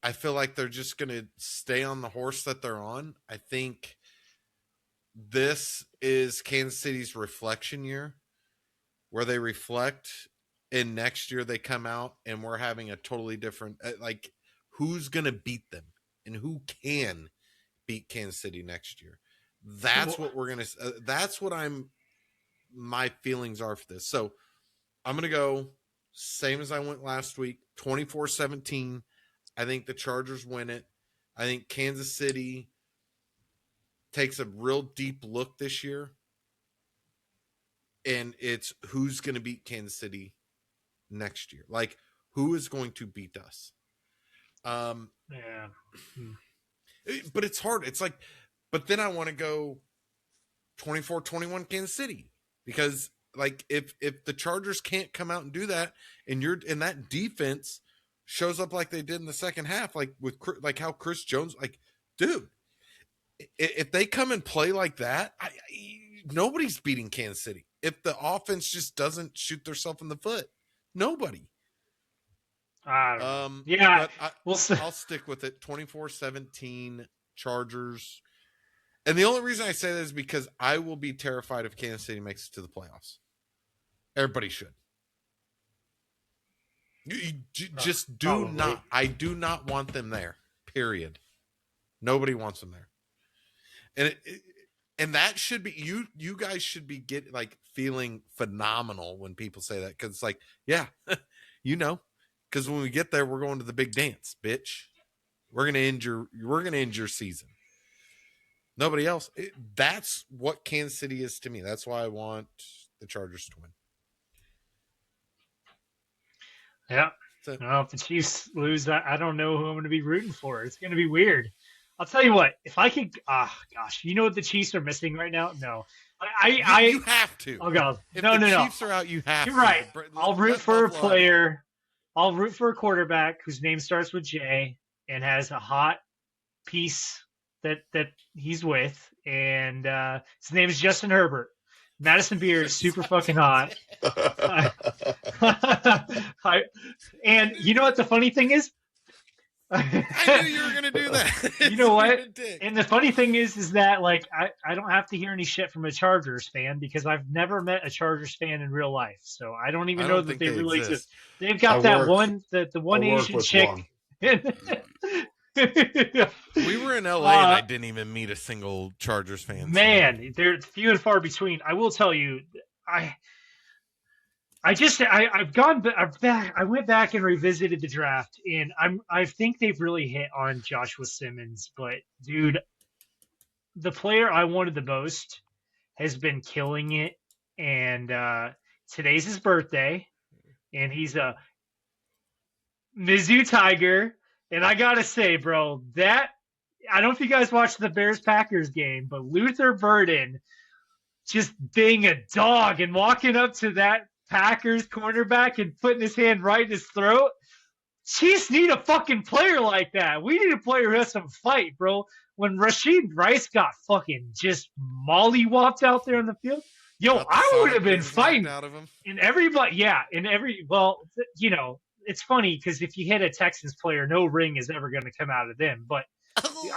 I feel like they're just going to stay on the horse that they're on. I think this is Kansas City's reflection year, where they reflect, and next year they come out and we're having a totally different, like, who's going to beat them and who can beat Kansas City next year. That's what we're going to, that's what my feelings are for this. So I'm going to go same as I went last week, 24-17. I think the Chargers win it. I think Kansas City takes a real deep look this year. And it's who's going to beat Kansas City next year. Like, who is going to beat us? Yeah. But it's hard. It's like, but then I want to go 24-21 Kansas City, because like if the Chargers can't come out and do that, and that defense shows up like they did in the second half, like with like how Chris Jones, like, dude, if they come and play like that, nobody's beating Kansas City. If the offense just doesn't shoot themselves in the foot, nobody. Yeah, but we'll see. I'll stick with it. 24-17 Chargers. And the only reason I say that is because I will be terrified if Kansas City makes it to the playoffs. Everybody should. Just do Probably. not. I do not want them there. Period. Nobody wants them there. And that should be, you guys should be feeling phenomenal when people say that, because it's like, yeah, because when we get there, we're going to the big dance, bitch. We're gonna end your season. Nobody else. That's what Kansas City is to me. That's why I want the Chargers to win. Yeah. Well, if the Chiefs lose, I don't know who I'm going to be rooting for. It's going to be weird. I'll tell you what. If I could, gosh, you know what the Chiefs are missing right now? No, you have to. Oh God, if no. Chiefs are out, you have. You're to. right. I'll root for a Buffalo. player. I'll root for a quarterback whose name starts with J and has a hot piece that he's with, and his name is Justin Herbert. Madison Beer is super fucking hot. And you know what the funny thing is? I knew you were gonna do that. You know what? And the funny thing is that like I don't have to hear any shit from a Chargers fan, because I've never met a Chargers fan in real life, so I don't even know that they really exist. They've got the one Asian chick. We were in LA and I didn't even meet a single Chargers fan. Man, they're few and far between. I will tell you, I went back and revisited the draft, and I think they've really hit on Joshua Simmons. But dude, the player I wanted the most has been killing it, and today's his birthday, and he's a Mizzou Tiger. And I gotta say, bro, I don't know if you guys watched the Bears-Packers game, but Luther Burden just being a dog and walking up to that Packers cornerback and putting his hand right in his throat. Chiefs need a fucking player like that. We need a player who has some fight, bro. When Rashid Rice got fucking just mollywopped out there on the field, I would have been fighting. Out of him. And everybody, it's funny because if you hit a Texans player, no ring is ever going to come out of them. But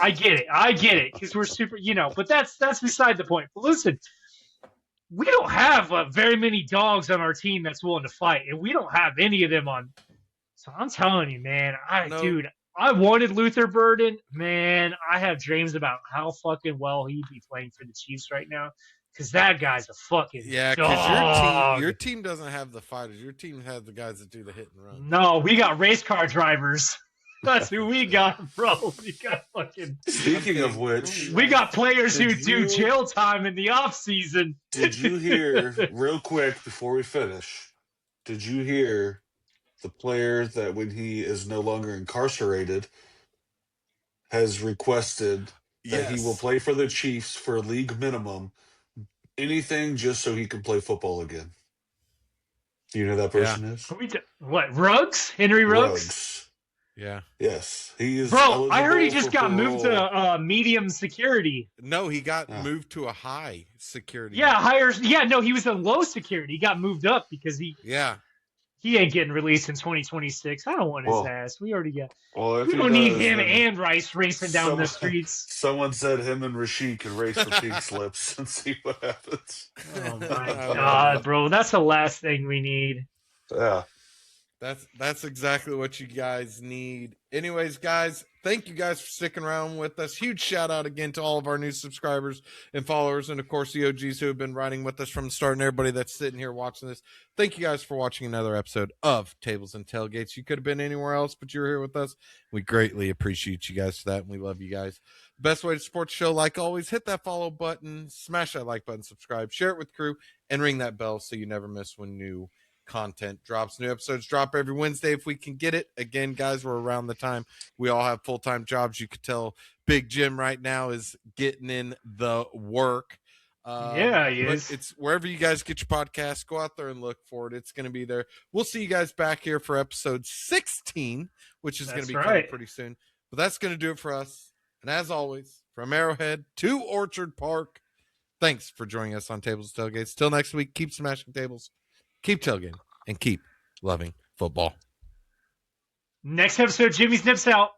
I get it because we're super, but that's beside the point. But listen, we don't have very many dogs on our team that's willing to fight, and we don't have any of them on. So I'm telling you, man, dude, I wanted Luther Burden. Man, I have dreams about how fucking well he'd be playing for the Chiefs right now. Because that guy's a fucking Yeah, because dog. your team doesn't have the fighters. Your team has the guys that do the hit and run. No, we got race car drivers. That's who we got, bro. We got fucking. Speaking of which, We got players who Did do you- jail time in the off season. did you hear, real quick before we finish, did you hear the player that when he is no longer incarcerated has requested that he will play for the Chiefs for a league minimum, anything just so he can play football again? Do you know who that person is? What, Ruggs? Henry Ruggs? Ruggs. Yeah. Yes, he is. Bro, I heard he eligible just for got moved parole. to medium security. No, he got Yeah. moved to a high security. No, he was in low security. He got moved up because he ain't getting released in 2026. I don't want his Well, ass. We already got. Well, if We he don't need does, him then and Rice racing down the streets. Someone said him and Rashid could race the pink slips and see what happens. Oh my god, bro, that's the last thing we need. Yeah. That's exactly what you guys need. Anyways, guys, thank you guys for sticking around with us. Huge shout out again to all of our new subscribers and followers, and of course the OGs who have been riding with us from the start, and everybody that's sitting here watching this. Thank you guys for watching another episode of Tables and Tailgates. You could have been anywhere else, but you're here with us. We greatly appreciate you guys for that, and we love you guys. The best way to support the show, like always, hit that follow button, smash that like button, subscribe, share it with crew, and ring that bell so you never miss when new content drops. New episodes drop every Wednesday if we can get it. Again, guys, we're around the time we all have full-time jobs. You could tell Big Jim right now is getting in the work. Yeah, he is. It's wherever you guys get your podcast, go out there and look for it. It's going to be there. We'll see you guys back here for episode 16, which is going to be coming pretty soon. But that's going to do it for us. And as always, from Arrowhead to Orchard Park, thanks for joining us on Tables and Tailgates. Till next week, keep smashing tables, keep tailgating, and keep loving football. Next episode, Jimmy's nips out.